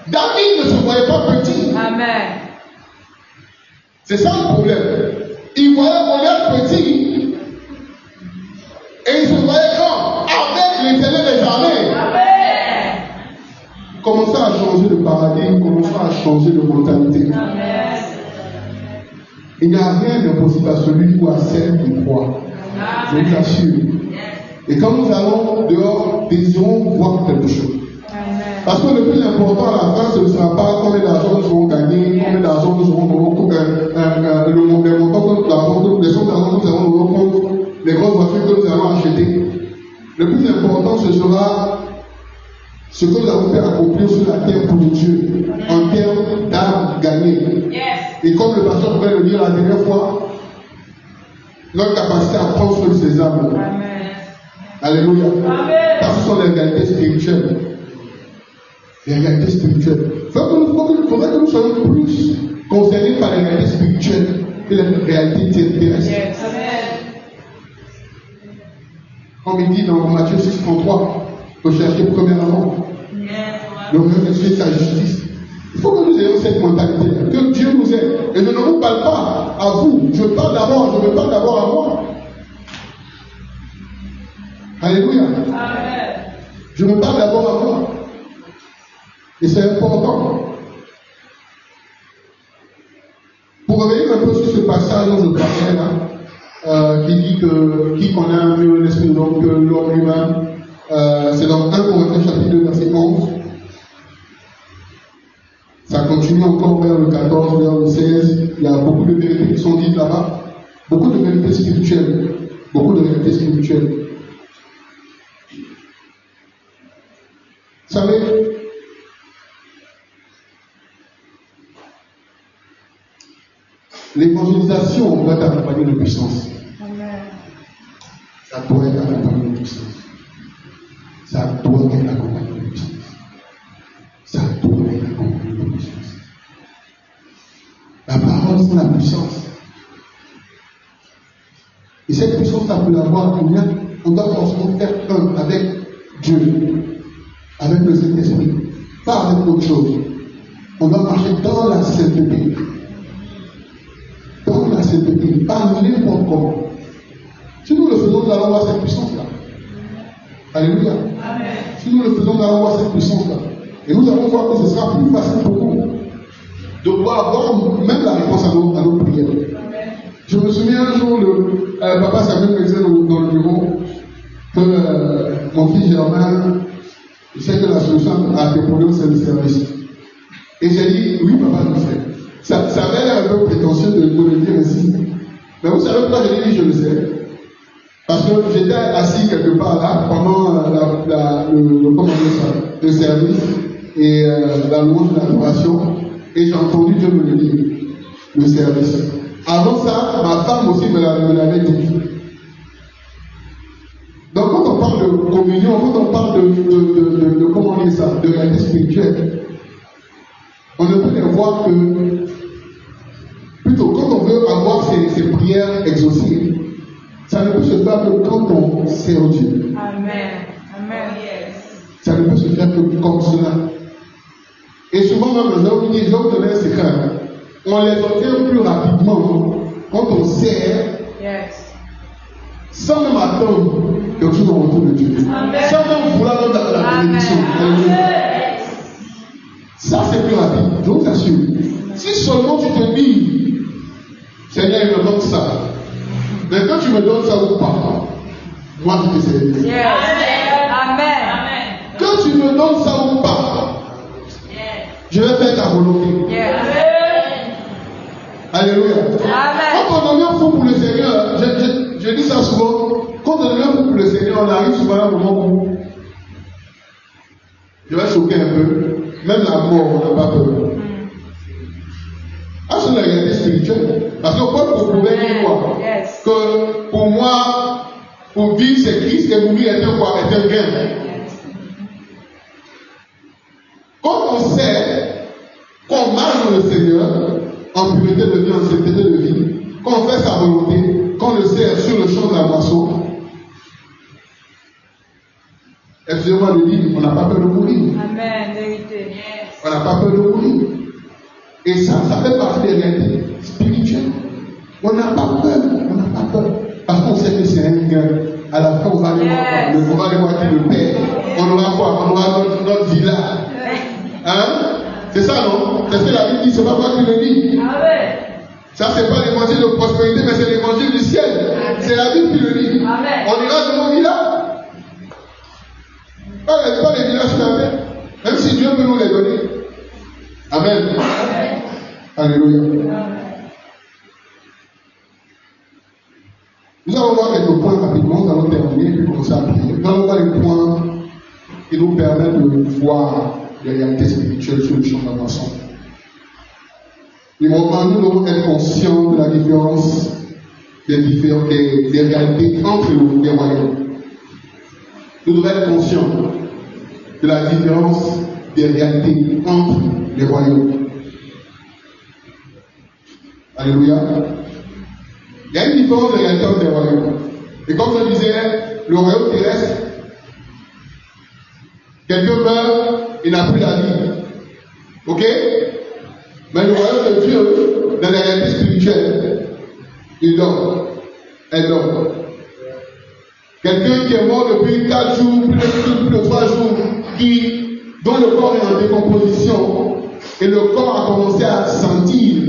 David ne se voyait pas petit. Amen. C'est ça le problème. Il voyait Goliath petit. Et il se voyait grand. Avec l'Éternel des armées. Amen. Commençons à changer de paradigme, commençons à changer de mentalité. Amen. Il n'y a rien d'impossible à celui ou à celle qui croit. Je vous assure. Et quand nous allons dehors, désirons voir quelque chose. Amen. Parce que le plus important à la fin, ce ne sera pas combien d'argent nous aurons gagné, combien d'argent nous aurons le montant d'argent, les sommes d'argent que nous allons prendre, les grosses voitures que nous allons acheter. Le plus important, ce sera ce que nous avons fait accomplir sur la terre pour Dieu, en termes d'âmes gagnées. Yes. Et comme le pasteur pouvait le dire la dernière fois, notre capacité à prendre soin de ces âmes. Amen. Alléluia. Amen. Ça, ce sont les réalités spirituelles. Les réalités spirituelles. Il faudrait que nous soyons plus concernés par les réalités spirituelles que les réalités terrestres. Yes. Comme il dit dans Matthieu 6,33, recherchez premièrement le royaume de Dieu et sa justice. Il faut que nous ayons cette mentalité, que Dieu nous aide. Et je ne vous parle pas à vous, je parle d'abord à moi. Alléluia. Amen. Je me parle d'abord à moi. Et c'est important. Pour revenir un peu sur ce passage dont je parlais là, qui dit que qui connaît mieux l'esprit de l'homme que l'homme lui-même, c'est dans 1 Corinthiens chapitre 2, verset 11. Ça continue encore vers le 14, vers le 16. Il y a beaucoup de vérités qui sont dites là-bas. Beaucoup de vérités spirituelles. Beaucoup de vérités spirituelles. Vous savez, l'évangélisation doit être accompagnée de puissance. Amen. Ça doit être accompagné de puissance. Ça doit être accompagné de puissance. Ça doit être accompagné de puissance. La parole, c'est la puissance. Et cette puissance-là peut l'avoir, on doit forcément faire un avec Dieu, avec le Saint-Esprit, pas avec autre chose. On doit marcher dans la sainteté. Dans la sainteté, pas n'importe comment. Si nous le faisons, nous allons voir cette puissance-là. Alléluia. Amen. Si nous le faisons, nous allons voir cette puissance-là. Et nous allons voir que ce sera plus facile pour nous de pouvoir avoir même la réponse à nos prières. Amen. Je me souviens un jour, papa Samuel me disait dans le bureau que mon fils Germain, il sait que la solution à tes problèmes, c'est le service. Et j'ai dit, oui, papa, je le sais. Ça avait l'air un peu prétentieux de le dire ainsi. Mais vous savez pourquoi j'ai dit oui, je le sais? Parce que j'étais assis quelque part là pendant le service et la louange de l'adoration, et j'ai entendu Dieu me le dire, le service. Avant ça, ma femme aussi me l'avait dit. Donc quand on parle de communion, quand on parle de comment dire ça, de réalité spirituelle, on ne peut les voir que, plutôt quand on veut avoir ces prières exaucées, ça ne peut se faire que quand on sert Dieu. Amen. Amen. Yes. Ça ne peut se faire que comme cela. Et souvent, même, je vous donner un secret. On les obtient plus rapidement quand on sert, Yes. sans même attendre quelque chose en retour de Dieu. Amen. Sans même vouloir la bénédiction. Ça, c'est plus rapide, je vous assure. Si seulement tu te dis, Seigneur, il me donne ça. Mais quand tu me donnes ça ou pas, moi je te sers. Yes. Amen. Quand tu me donnes ça ou pas, je vais faire ta volonté. Yes. Alléluia. Amen. Quand on devient fou pour le Seigneur, je dis ça souvent, quand on devient fou pour le Seigneur, on arrive souvent à un moment où je vais choquer un peu, même la mort, on n'a pas peur. Ah, c'est la réalité spirituelle. Parce que Paul pouvait dire quoi? Yes. Que pour moi, pour vivre c'est Christ et mourir est un quoi? Est un gain. Quand on sait qu'on marche dans le Seigneur, en pureté de vie, en sainteté de vie, qu'on fait sa volonté, qu'on le sert sur le champ de la moisson, excusez-moi de dire, on n'a pas peur de mourir. Amen. Vérité. Yes. On n'a pas peur de mourir. Et ça fait partie des réalités spirituelles. On n'a pas peur, parce qu'on sait que c'est un gain. À la fin, on va aller voir qui le paie. On aura quoi? On aura notre villa. Hein? C'est ça, non? C'est ce que la Bible dit, c'est pas moi qui le dis. Amen. Ça, c'est pas l'évangile de prospérité, mais c'est l'évangile du ciel. C'est la Bible qui le dit. Amen. On ira dans nos villas. Pas les villages fermés. Même si Dieu peut nous les donner. Amen. Amen. Alléluia. Amen. Nous allons voir quelques points rapidement, nous allons terminer et commencer à prier. Nous allons voir les points qui nous permettent de voir les réalités spirituelles sur le champ de la moisson. Numéro 1, nous devons être conscients de la différence des réalités entre les royaumes. Nous devons être conscients de la différence des réalités entre les royaumes. Alléluia. Il y a une différence de réalité entre les royaumes. Et comme je disais, le royaume terrestre, quelqu'un meurt et n'a plus la vie. Ok? Mais le royaume de Dieu, dans la réalité spirituelle, il dort. Elle dort. Quelqu'un qui est mort depuis 4 jours, plus de 3 jours, dont le corps est en décomposition, et le corps a commencé à sentir.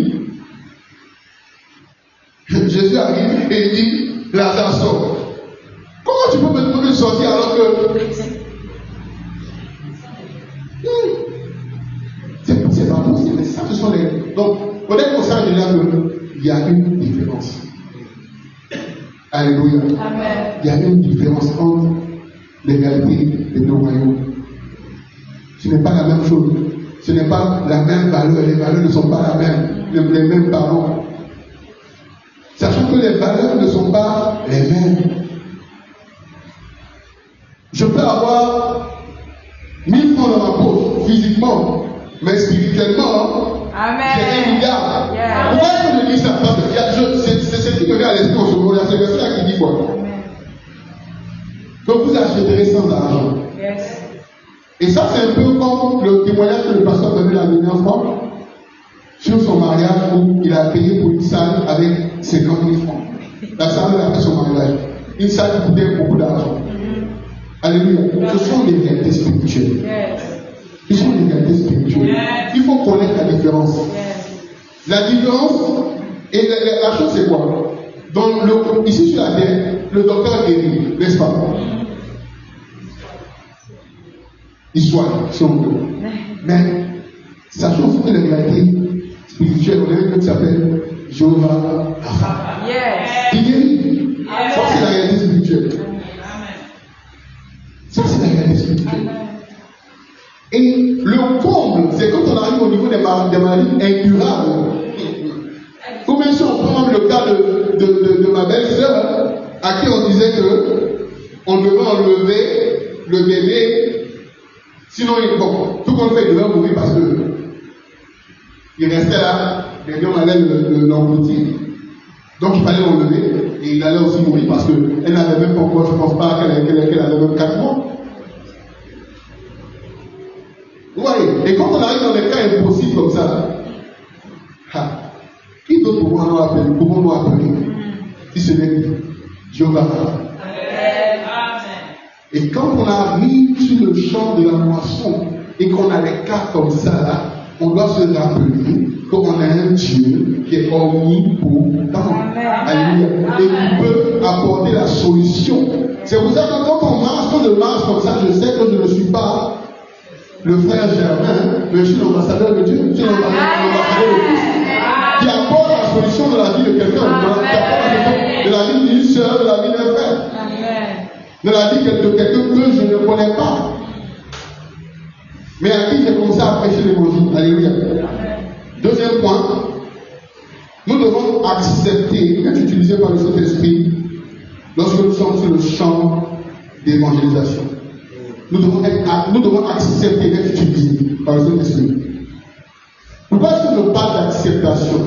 Jésus arrive et il dit, Lazare sort. Comment tu peux me demander de sortir alors que... C'est pas possible, mais ça, ce sont les... Donc, on est conscient déjà qu'il y a une différence. Alléluia. Amen. Il y a une différence entre les réalités des deux royaumes. Ce n'est pas la même chose. Ce n'est pas la même valeur. Les valeurs ne sont pas les mêmes ballons. Sachant que les valeurs ne sont pas les mêmes. Je peux avoir 1000 francs dans ma poche, physiquement, mais spirituellement, j'ai 1 milliard. Yeah. Pourquoi est-ce que je dis ça? Parce que c'est ce qui me vient à l'esprit en ce moment. Il y a ce verset qui dit quoi? Que vous achèterez sans argent. Yes. Et ça, c'est un peu comme le témoignage que le pasteur a donné la dernière fois sur son mariage où il a payé pour une salle avec 50 000 francs. La salle après son mariage. Une salle qui coûtait beaucoup d'argent. Alléluia. Ce sont des réalités spirituelles. Yes. Ce sont des réalités spirituelles. Yes. Il faut connaître la différence. Yes. La différence, et la chose c'est quoi? Ici sur la terre, le docteur guérit, n'est-ce pas? Il soigne, si on veut. Mais, sachant que les réalités spirituelles, on a un truc qui s'appelle Jéhovah Rapha. Yes. Qui guérit. Ça, c'est la réalité spirituelle. Ça, c'est la réalité spirituelle. Et le comble, c'est quand on arrive au niveau des maladies incurables. Ou même si on prend le cas de ma belle-sœur, à qui on disait qu'on devait enlever le bébé, sinon tout qu'on fait, il devait mourir parce que il restait là, les gens allaient l'engloutir. Donc il fallait l'enlever, et il allait aussi mourir parce qu'elle n'avait même pas encore, je ne pense pas qu'elle avait même 4 mois. Vous voyez, et quand on arrive dans des cas impossibles comme ça, qui d'autre pouvons nous appeler si ce n'est Jéhovah? Et quand on arrive sur le champ de la moisson et qu'on a des cas comme ça, là, on doit se rappeler qu'on a un Dieu qui est omnipotent. Alléluia. Et qui peut apporter la solution. C'est pour ça que quand je marche comme ça, je sais que je ne suis pas le frère Germain, mais je suis l'ambassadeur de Dieu. Je suis l'ambassadeur de Christ. Qui apporte la solution de la vie de quelqu'un, de la vie d'une soeur, de la vie d'un frère, de la vie de quelqu'un que je ne connais pas, mais à qui j'ai commencé à prêcher l'évangile. Alléluia. Deuxième point, nous devons accepter d'être utilisés par le Saint-Esprit lorsque nous sommes sur le champ d'évangélisation. Nous devons accepter d'être utilisés par le Saint-Esprit. Pourquoi est-ce que je parle d'acceptation?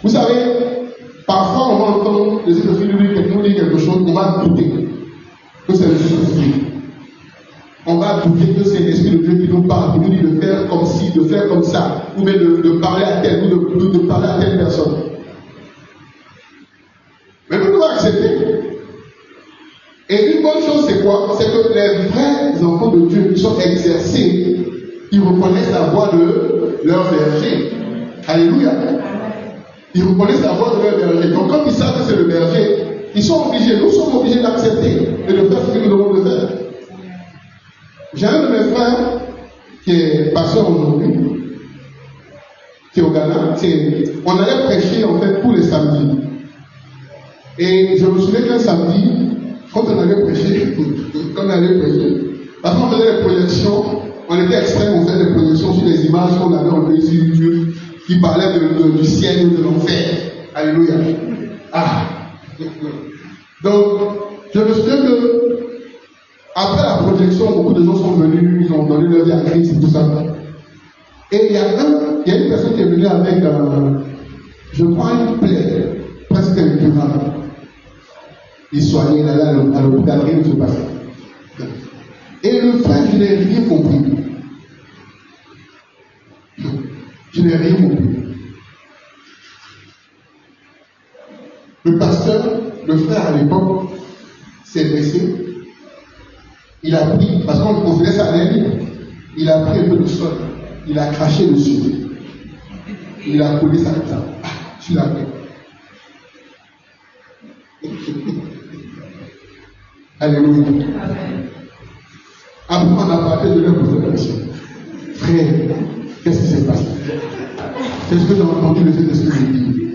Vous savez, parfois on va entendre les Saint-Esprit nous dire quelque chose, on va douter que c'est le Saint-Esprit. On va douter que c'est l'Esprit de Dieu qui nous parle, qui nous dit de faire comme ci, de faire comme ça, ou bien de parler à telle, ou de parler à telle personne. Mais nous devons accepter. Et une bonne chose, c'est quoi? C'est que les vrais enfants de Dieu qui sont exercés, ils reconnaissent la voix de leur berger. Alléluia. Ils reconnaissent la voix de leur berger. Donc quand ils savent que c'est le berger, ils sont obligés, nous sommes obligés d'accepter et de faire ce que nous devons de faire. J'ai un de mes frères qui est pasteur aujourd'hui, qui est au Ghana. On allait prêcher en fait tous les samedis. Et je me souviens qu'un samedi, quand on allait prêcher, parce qu'on faisait des projections, on était extrême, on faisait des projections sur les images qu'on avait envoyées sur YouTube qui parlaient du ciel et de l'enfer. Alléluia. Ah. Donc, je me souviens que après la projection, beaucoup de gens sont venus, ont donné leur vie à Christ et tout ça. Et il y a une personne qui est venue avec, je crois, une plaie presque incurable. Il soignait, il allait à l'hôpital, rien ne se passait. Et le frère, je n'ai rien compris. Je n'ai rien compris. Le pasteur, le frère à l'époque, s'est baissé. Il a pris, parce qu'on faisait ça à l'air, il a pris un peu de sol, il a craché dessus. Il a collé sa tête sur la plaie. Alléluia. Après, on a parlé de leur question. Frère, qu'est-ce qui s'est passé? C'est ce que j'ai entendu le Saint-Esprit dire.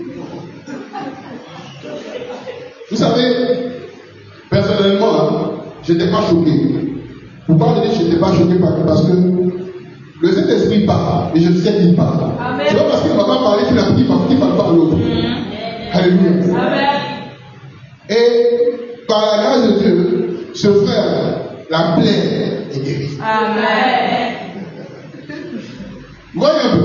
Vous savez, personnellement, je n'étais pas choqué. Pourquoi je dis que je n'étais pas choqué? Parce que le Saint-Esprit parle et je sais qu'il parle. C'est pas parce qu'il ne va pas parler qu'il ne parle pas à l'autre. Alléluia. Amen. Et par la grâce de Dieu, ce frère, la plaie est guérie. Amen. Voyez un peu.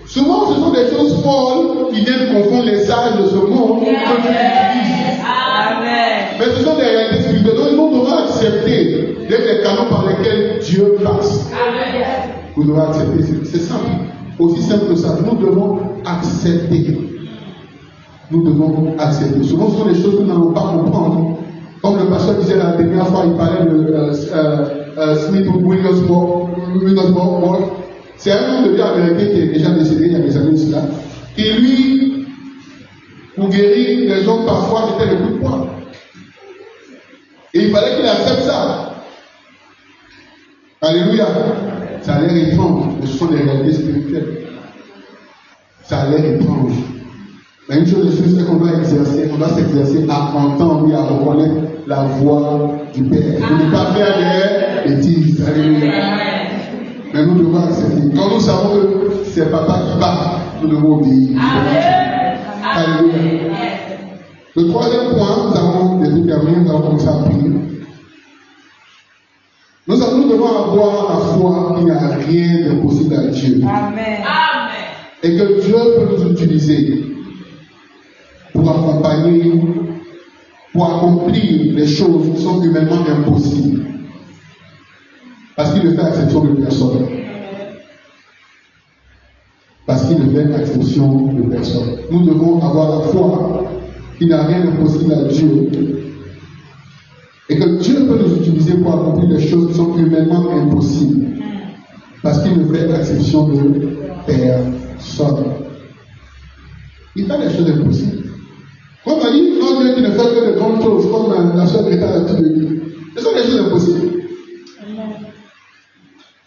Souvent, ce sont des choses folles qui viennent confondre les sages de ce monde que Dieu utilise. Amen. Mais ce sont des réalités spirituelles. Donc, nous devons accepter d'être les canaux par lesquels Dieu passe. Amen. Vous devez accepter. C'est simple. Aussi simple que ça. Nous devons accepter. Nous devons accepter. Souvent, ce sont des choses que nous n'allons pas comprendre. Comme le pasteur disait la dernière fois, il parlait de Smith Wigglesworth. C'est un homme de Dieu américain qui est déjà décédé il y a des années de cela. Et lui, pour guérir les gens, parfois, c'était le coup de poing. Et il fallait qu'il accepte ça. Alléluia. Ça a l'air étrange, mais ce sont des réalités spirituelles. Ça a l'air étrange. Mais une chose de sûr, c'est qu'on doit s'exercer à entendre et à reconnaître la voix du Père. Pour ne pas faire des bêtises. Alléluia. Mais nous devons accepter. Quand nous savons que c'est Papa qui parle, nous devons obéir. Alléluia. Le troisième point, nous avons terminé, nous avons commencé à prier. Nous devons avoir la foi qu'il n'y a rien d'impossible à Dieu. Amen. Et que Dieu peut nous utiliser pour accompagner, pour accomplir les choses qui sont humainement impossibles. Parce qu'il ne fait exception de personne. Parce qu'il ne fait exception de personne. Nous devons avoir la foi qu'il n'y a rien d'impossible à Dieu. Et que Dieu peut nous utiliser pour accomplir des choses qui sont humainement impossibles. Parce qu'il ne fait exception de personne. Il fait des choses impossibles. Comme on dit, non, Dieu qui ne fait que de grandes choses, comme la sœur Greta a dit de dire. Ce sont des choses impossibles.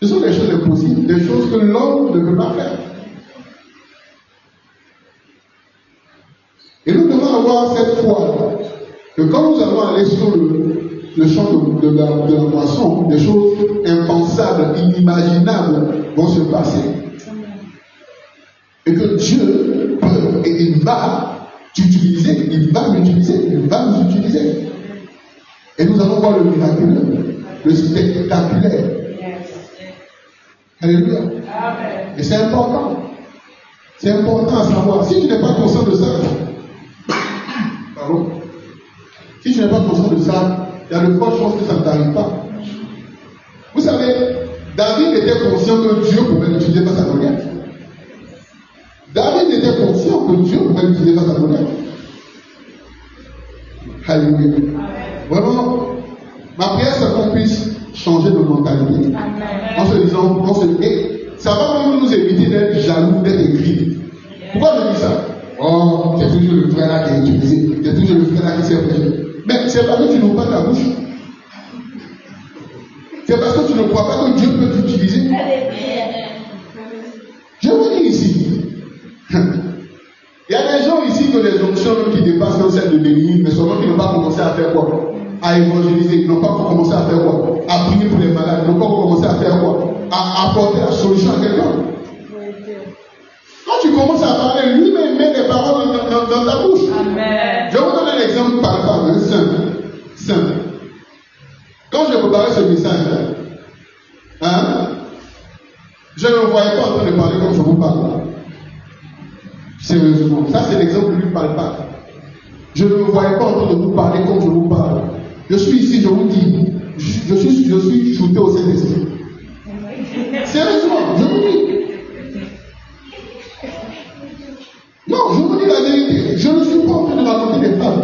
Ce sont des choses impossibles, des choses que l'homme ne peut pas faire. Et nous devons avoir cette foi que quand nous allons aller sur le champ de la moisson, des choses impensables, inimaginables vont se passer. Et que Dieu peut et il va t'utiliser, il va m'utiliser, il va nous utiliser. Et nous allons voir le miraculeux, le spectaculaire. Alléluia. Et c'est important. C'est important à savoir. Si tu n'es pas conscient de ça, pardon, si tu n'es pas conscient de ça, il y a de fortes chances que ça ne t'arrive pas. Vous savez, David était conscient que Dieu pouvait l'utiliser face à Goliath. David était conscient que Dieu pouvait l'utiliser face à Goliath. Alléluia. Vraiment, ma prière, c'est qu'on puisse changer de mentalité. En se disant, et ça va même nous éviter d'être jaloux, d'être aigris. Pourquoi je dis ça? Oh, c'est toujours le frère là qui est utilisé, c'est toujours le frère là qui s'est prêché. Mais c'est parce que tu n'ouvres pas ta bouche. C'est parce que tu ne crois pas que Dieu peut t'utiliser. Je vous dis ici, il y a des gens ici que les onctions qui dépassent comme celle de bénir, mais seulement qui n'ont pas commencé à faire quoi? À évangéliser, ils n'ont pas commencé à faire quoi? À prier pour les malades, ils n'ont pas commencé à faire quoi? À apporter la solution à quelqu'un. Quand tu commences à parler, lui-même met des paroles dans ta bouche. Amen. Je vais vous donner un exemple palpable, simple. Quand j'ai préparé ce message-là, Je ne me voyais pas en train de parler comme je vous parle. Sérieusement. Ça, c'est l'exemple le plus palpable. Je ne me voyais pas en train de vous parler comme je vous parle. Je suis ici, je vous dis, je suis shooté au Saint-Esprit. Sérieusement, je vous dis. Non, je vous dis la vérité. Je ne suis pas en train de raconter des femmes.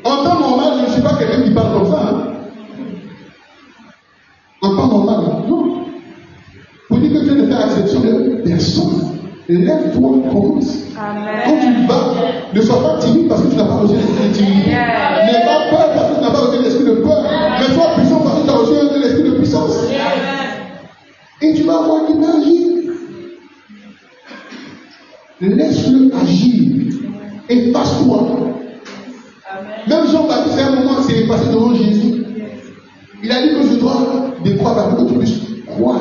En temps normal, je ne suis pas quelqu'un qui parle comme ça. Hein. En temps normal, non. Pour dire que Dieu ne fait exception de personne. Lève-toi, commence. Amen. Quand tu vas, ne sois pas timide parce que tu n'as pas reçu l'esprit de timidité. N'aie pas peur parce que tu n'as pas reçu l'esprit de peur. Mais sois puissant parce que tu as reçu l'esprit de puissance. Et tu vas avoir l'énergie. Laisse-le agir. Efface-toi. Même Jean-Baptiste, à un moment, s'est effacé devant Jésus. Il a dit que je dois décroître pour que tu puisses croire.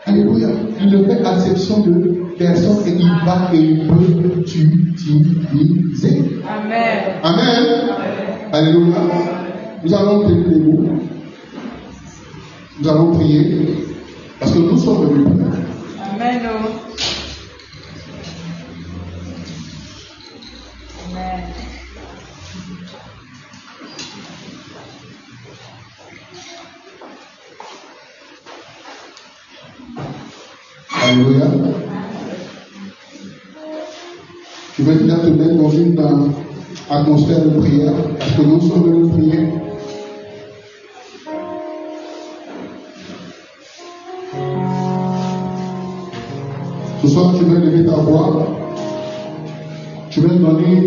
Alléluia. Il ne fait acception de personne et il va et il peut t'utiliser. Amen. Amen. Alléluia. Nous allons tenir les mots. Nous allons prier. Parce que nous sommes venus prier. Amen. Amen. Alléluia. Je vais déjà te mettre dans une atmosphère de prière. Parce que nous sommes venus prier. Ce soir, tu veux lever ta voix. Tu veux demander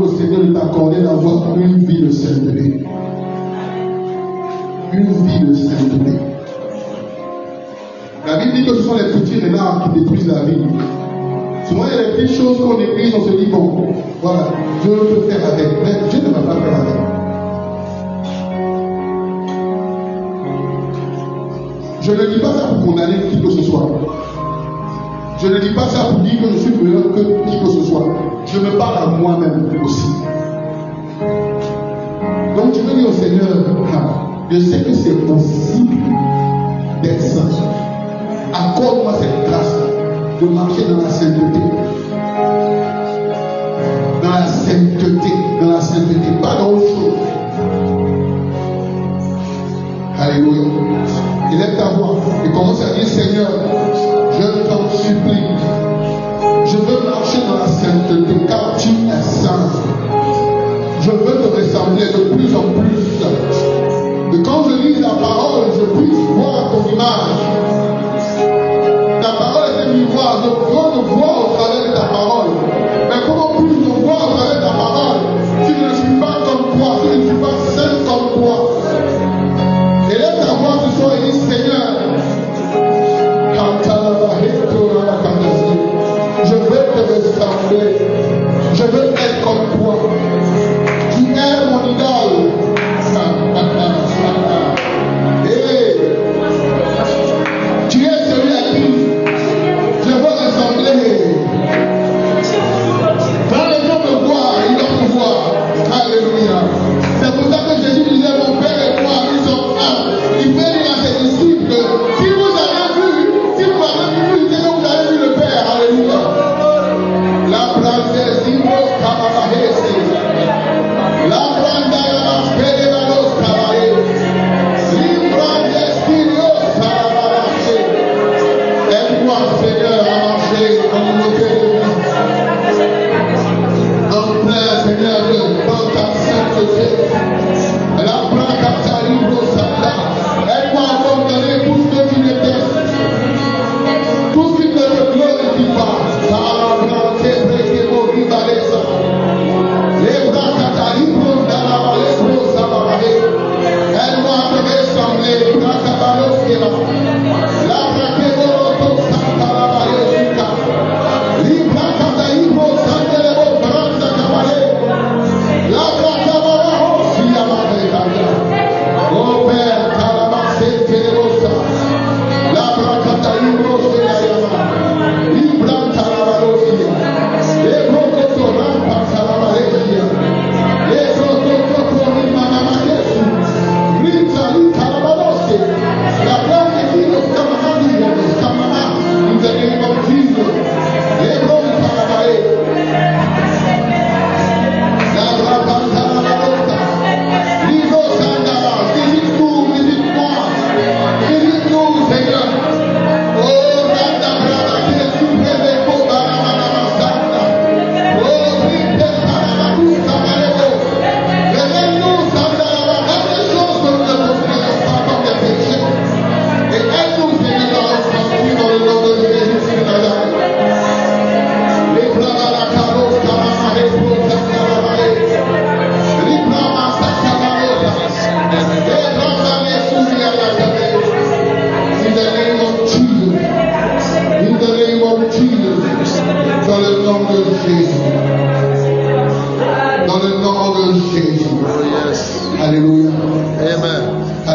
au Seigneur de t'accorder d'avoir une vie de sainteté. Une vie de sainteté. La Bible dit que ce sont les petits renards qui détruisent la vie. Souvent, il y a des petites choses qu'on écrit, on se dit, bon, voilà, Dieu peut faire avec. Mais Dieu ne va pas faire avec. Je ne dis pas ça pour condamner qui que ce soit. Je ne dis pas ça pour dire que je suis meilleur que qui que ce soit. Je me parle à moi-même aussi. Donc tu veux dire au Seigneur, je sais que c'est possible d'être saint. Accorde-moi cette grâce de marcher dans la sainteté. Dans la sainteté, dans la sainteté, pas dans autre chose. Alléluia. Élève ta voix et commence à dire, Seigneur, je t'en supplie, je veux marcher dans la sainteté car tu es saint. Je veux te ressembler de plus en plus. Et quand je lis la parole, je puisse voir ton image. Ta parole est un miroir, je veux te voir au travers de ta parole. Mais comment puis-je te voir au travers de ta parole si je ne suis pas comme toi, si je ne suis pas saint comme toi? Élève ta voix ce soir et dis, Seigneur, je veux te ressembler. Je veux être comme toi. Tu es mon idole. Hey.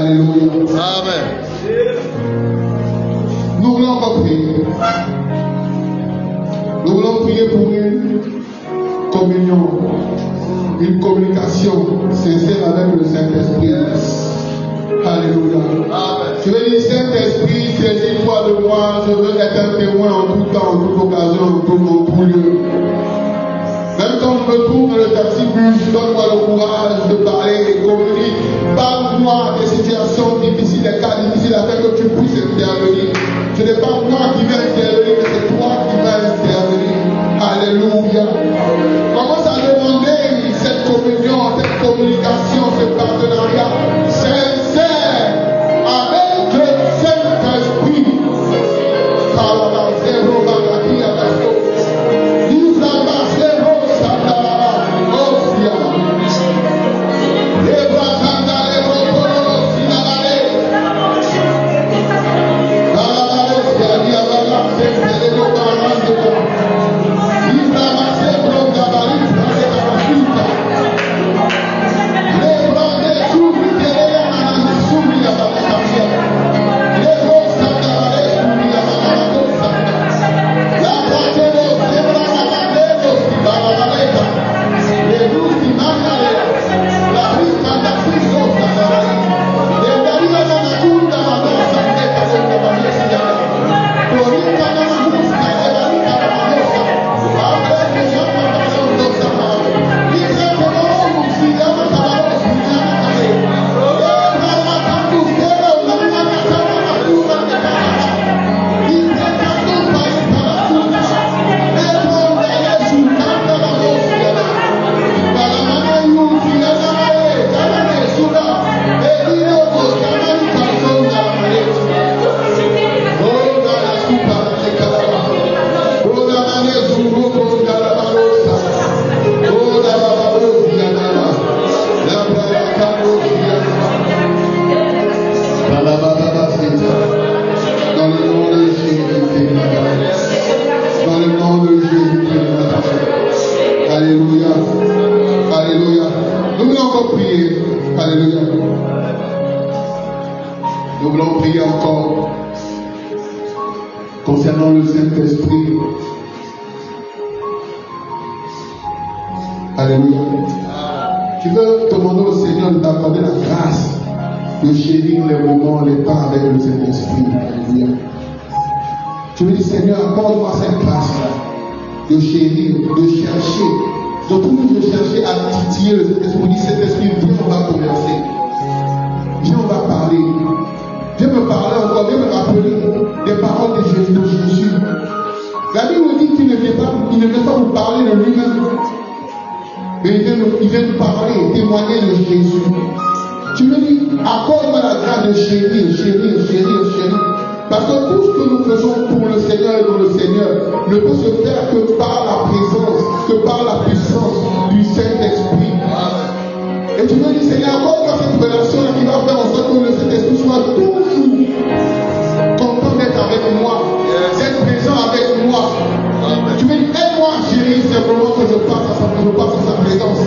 Alléluia. Amen. Nous voulons encore prier. Nous voulons prier pour une communion, une communication sincère avec le Saint-Esprit. Alléluia. Amen. Je veux dire, Saint-Esprit, saisis-toi de moi. Je veux être un témoin en tout temps, en toute occasion, en tout lieu. Même quand je me trouve dans le taxi-bus, donne-moi le courage de parler et communiquer. Parle-moi des situations difficiles, des cas difficiles, afin que tu puisses intervenir. Ce n'est pas moi qui vais intervenir, mais c'est toi qui vas intervenir. Alléluia. Commence à demander cette communion, cette communication, ce partenariat sincère avec le Saint-Esprit. Alléluia. Alléluia. Nous voulons encore prier. Alléluia. Nous voulons prier encore concernant le Saint-Esprit. Alléluia. Tu veux demander au Seigneur de t'accorder la grâce de chérir les moments, les temps avec le Saint-Esprit. Alléluia. Tu veux dire, Seigneur, accorde-moi cette grâce-là de chérir, de chercher, de toujours de chercher à titiller le Saint-Esprit. Saint-Esprit, viens, on va converser. Viens, on va parler. Viens me parler encore, viens me rappeler des paroles de Jésus. La Bible nous dit qu'il ne vient pas nous parler de lui-même, mais il vient nous parler, témoigner de Jésus. Tu me dis, accorde-moi la grâce de chérir. Parce que tout ce que nous faisons pour le Seigneur et pour le Seigneur ne peut se faire que par la présence, que par la puissance du Saint-Esprit. Et tu me dis, Seigneur, accorde-moi cette relation qui va faire en sorte que le Saint-Esprit soit toujours content d'être avec moi, d'être présent avec moi. Tu me dis, aide-moi à chérir simplement que je passe à sa présence.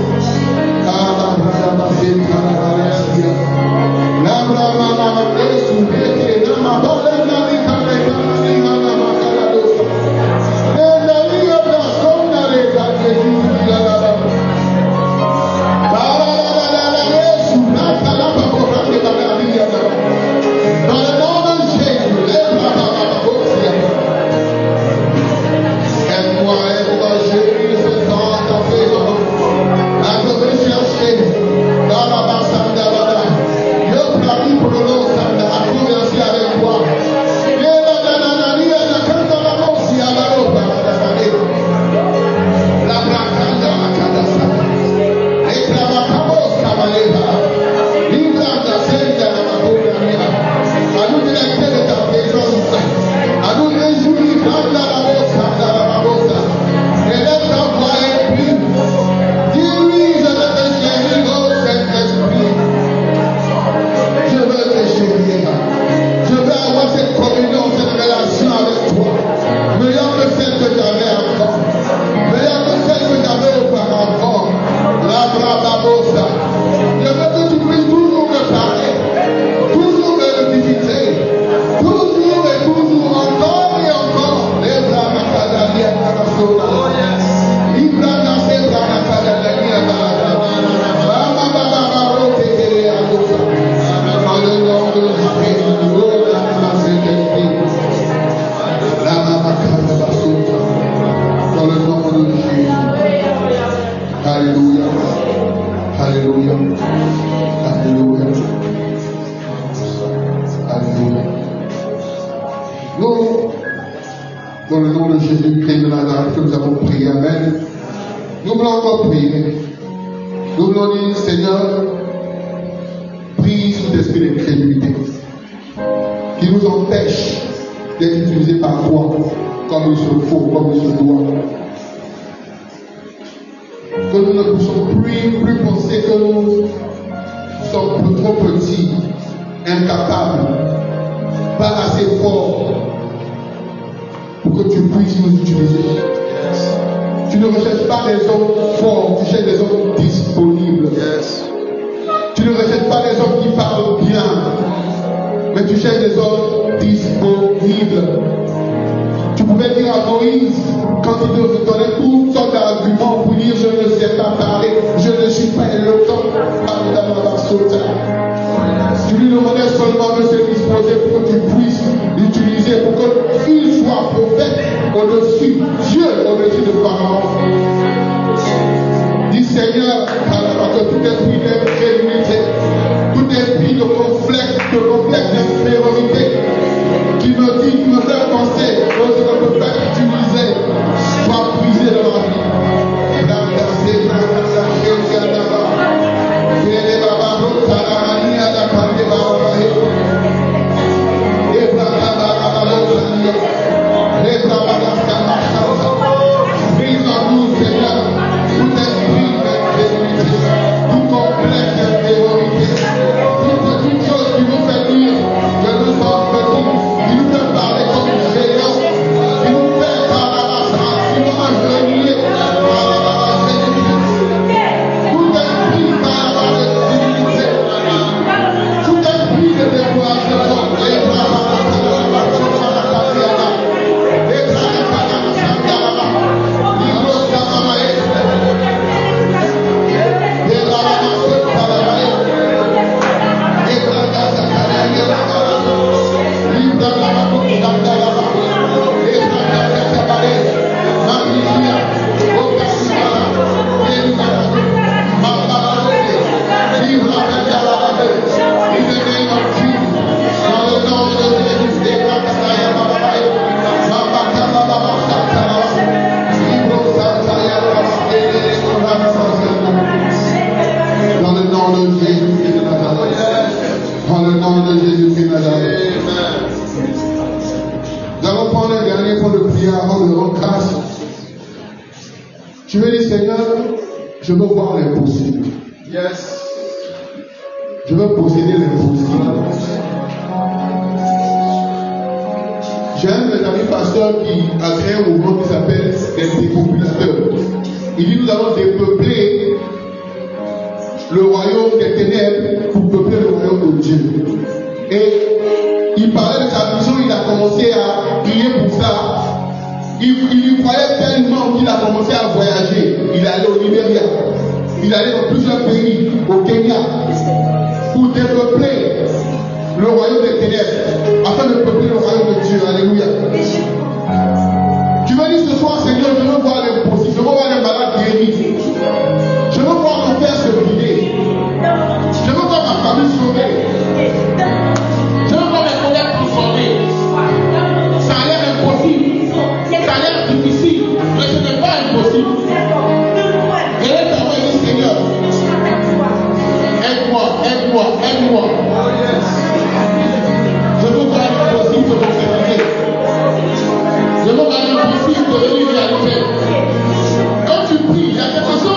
Jésus, Alléluia. Alléluia. Alléluia. Nous, dans le nom de Jésus-Christ de Nazareth, que nous avons prié, Amen. Nous voulons encore prier. Nous voulons dire, Seigneur, brise tout esprit d'incrédulité qui nous empêche d'être utilisés par toi comme il se faut, comme il se doit. Que nous ne puissions plus penser que nous sommes trop petits, incapables, pas assez forts pour que tu puisses nous utiliser. Tu ne recherches pas des hommes forts, tu cherches des hommes disponibles. Tu ne recherches pas des hommes qui parlent bien, mais tu cherches des hommes disponibles. Tu pouvais dire à Moïse, quand il te donnait toutes sortes d'arguments pour dire je ne sais pas parler, je ne suis pas éloquent, tu lui demandais seulement de se disposer pour que tu puisses l'utiliser, pour qu'il soit prophète au-dessus, Dieu au-dessus de Pharaon. Dis Seigneur, que tout esprit d'incrédulité, tout esprit de complexe d'infériorité, qui me fait penser que je ne peux pas utiliser, soit brisé dans ma vie. Brise en nous, Seigneur, tout esprit d'incrédulité, tout complexe d'infériorité, toute chose qui nous fait dire que nous sommes petits, qui nous fait parler comme géants, qui nous fait parler qui nous agenouiller, tout esprit de divinité, tout esprit de découragement, je vais dire, Seigneur, je veux voir l'impossible. Yes. Je veux posséder l'impossible. J'ai un de mes amis pasteurs qui a créé un mouvement qui s'appelle les dépopulateurs. Il dit, nous allons dépeupler le royaume des ténèbres pour peupler le royaume de Dieu. Et il parlait de sa vision, il a commencé à prier pour ça. Il y croyait tellement qu'il a commencé à voyager. Il est allé au Libéria. Il est allé dans plusieurs pays, au Kenya, pour dépeupler le royaume des ténèbres, afin de peupler le royaume de Dieu. Alléluia. Tu veux dire ce soir, Seigneur, je veux voir l'impossible, je veux voir les malades guéris. Je veux voir mon père se brûler. Je veux voir ma famille sauvée. Je veux voir mes collègues transformés. Ça a l'air impossible. Ça a l'air difficile, mais ce n'est pas impossible. Et là, tu vas dire, Seigneur, aide-moi, aide-moi, aide-moi. Je veux voir l'impossible se concrétiser. Je veux voir l'impossible devenir réalité. Quand tu pries, il y a quelque chose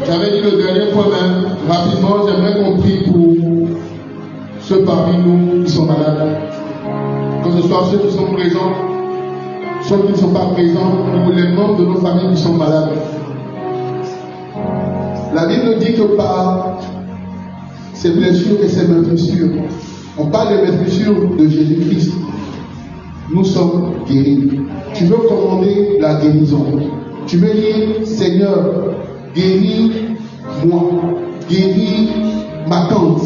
J'avais dit le dernier point, mais rapidement, j'aimerais qu'on prie pour ceux parmi nous qui sont malades. Que ce soit ceux qui sont présents, ceux qui ne sont pas présents, ou les membres de nos familles qui sont malades. La Bible dit que par ces blessures et ces meurtrissures, on parle des meurtrissures de Jésus-Christ, nous sommes guéris. Tu veux commander la guérison. Tu veux dire, Seigneur, guéris-moi, guéris ma tante,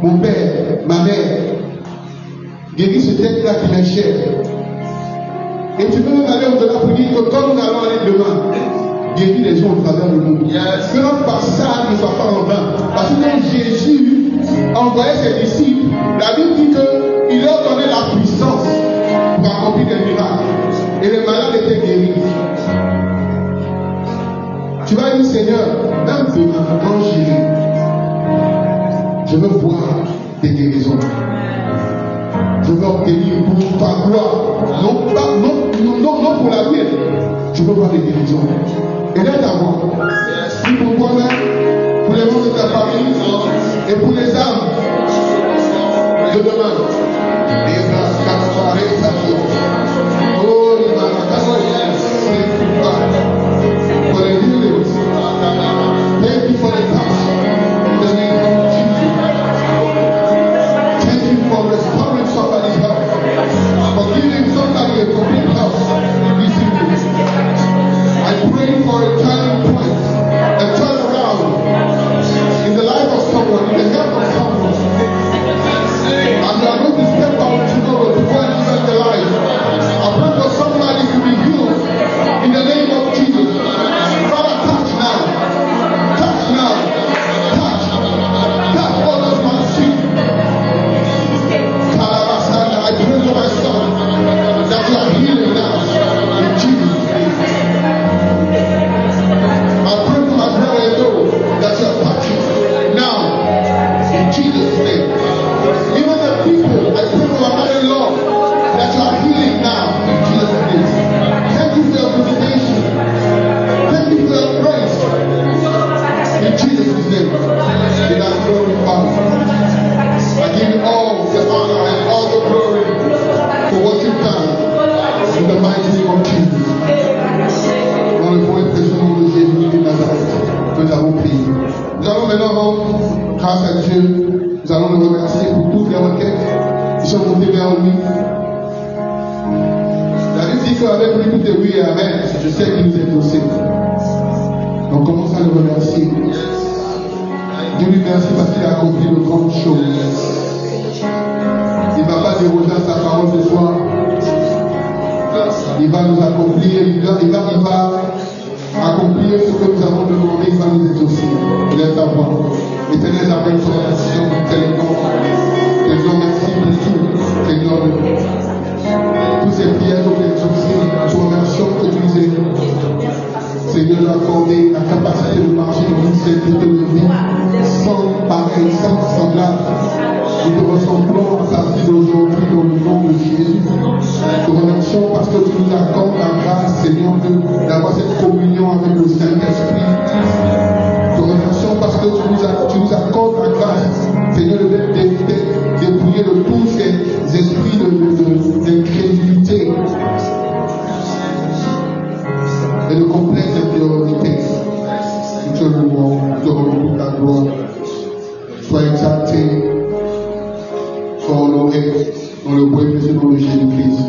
mon père, ma mère, guéris ce tête-là qui m'est cher. Et tu peux même aller au-delà pour dire que quand nous allons aller demain, guéris les gens au travers de nous. Que notre passage ne soit pas en vain. Parce que quand Jésus envoyait ses disciples, la Bible dit qu'il leur donnait la puissance pour accomplir des miracles. Et les malades étaient guéris. Tu vas dire, Seigneur, même demain, quand j'irai, je veux voir des guérisons. Je veux obtenir pour ta gloire. Non pour la mienne. Je veux voir des guérisons. Et là d'abord, si pour toi-même, pour les membres de ta famille et pour les âmes de demain. Oh, il m'a for the healings. Thank you for the touch. In the name of Jesus. Thank you for restoring somebody's health. For giving somebody a complete health this evening. I pray for a turning point, a turnaround in the life of someone, in the health of someone. And we are going to step out tomorrow to go and save the life. I pray for somebody to be healed in the name of Jesus. Father, touch now. Touch now. Touch. Touch all those my sheep. I pray for my son that you are healing now in Jesus' name. I pray for my brother that you are touching now in Jesus' name. Even the people, I pray for my mother-in-law that you are healing now in Jesus' name. Thank you for your visitation. Thank you for your grace. In Jesus' name. Be thou glorified. I give you all the honor and all the glory for what you've done in the mighty name of Jesus. Dans le bon et précieux nom de Jésus de Nazareth, nous avons prié. Nous allons maintenant, grâce à Dieu, nous allons le remercier pour toutes les requêtes qui sont montées vers lui. La Bible dit qu'avec lui tout est oui et amen. Je sais qu'il nous est exaucé. Donc commençons à le remercier. Dieu lui merci parce qu'il a accompli de grandes choses. Il ne va pas déroger à sa parole ce soir. Il va nous accomplir, il va accomplir ce que nous avons demandé, il va nous exaucer. Lève ta voix. Éternel, appelle ton action, Seigneur. Seigneur, merci pour tout. Seigneur, toutes ces prières que tu as exaucées, nous remercions que tu nous aies, Seigneur, accordé la capacité de marcher dans une sainteté de vie sans pareil, sans semblable. Nous te ressemblons à partir d'aujourd'hui dans le nom de Jésus. Nous te remercions parce que tu nous accordes la grâce, Seigneur, d'avoir cette communion avec le Saint-Esprit. Nous te remercions parce que tu nous accordes la grâce, Seigneur, de dépouiller de tous ces esprits d'incrédulité et de complexe infériorité. Nous te louons, nous te rendons ta gloire. Sois exalté. Sois honoré dans le bon et précieux nom de Jésus-Christ.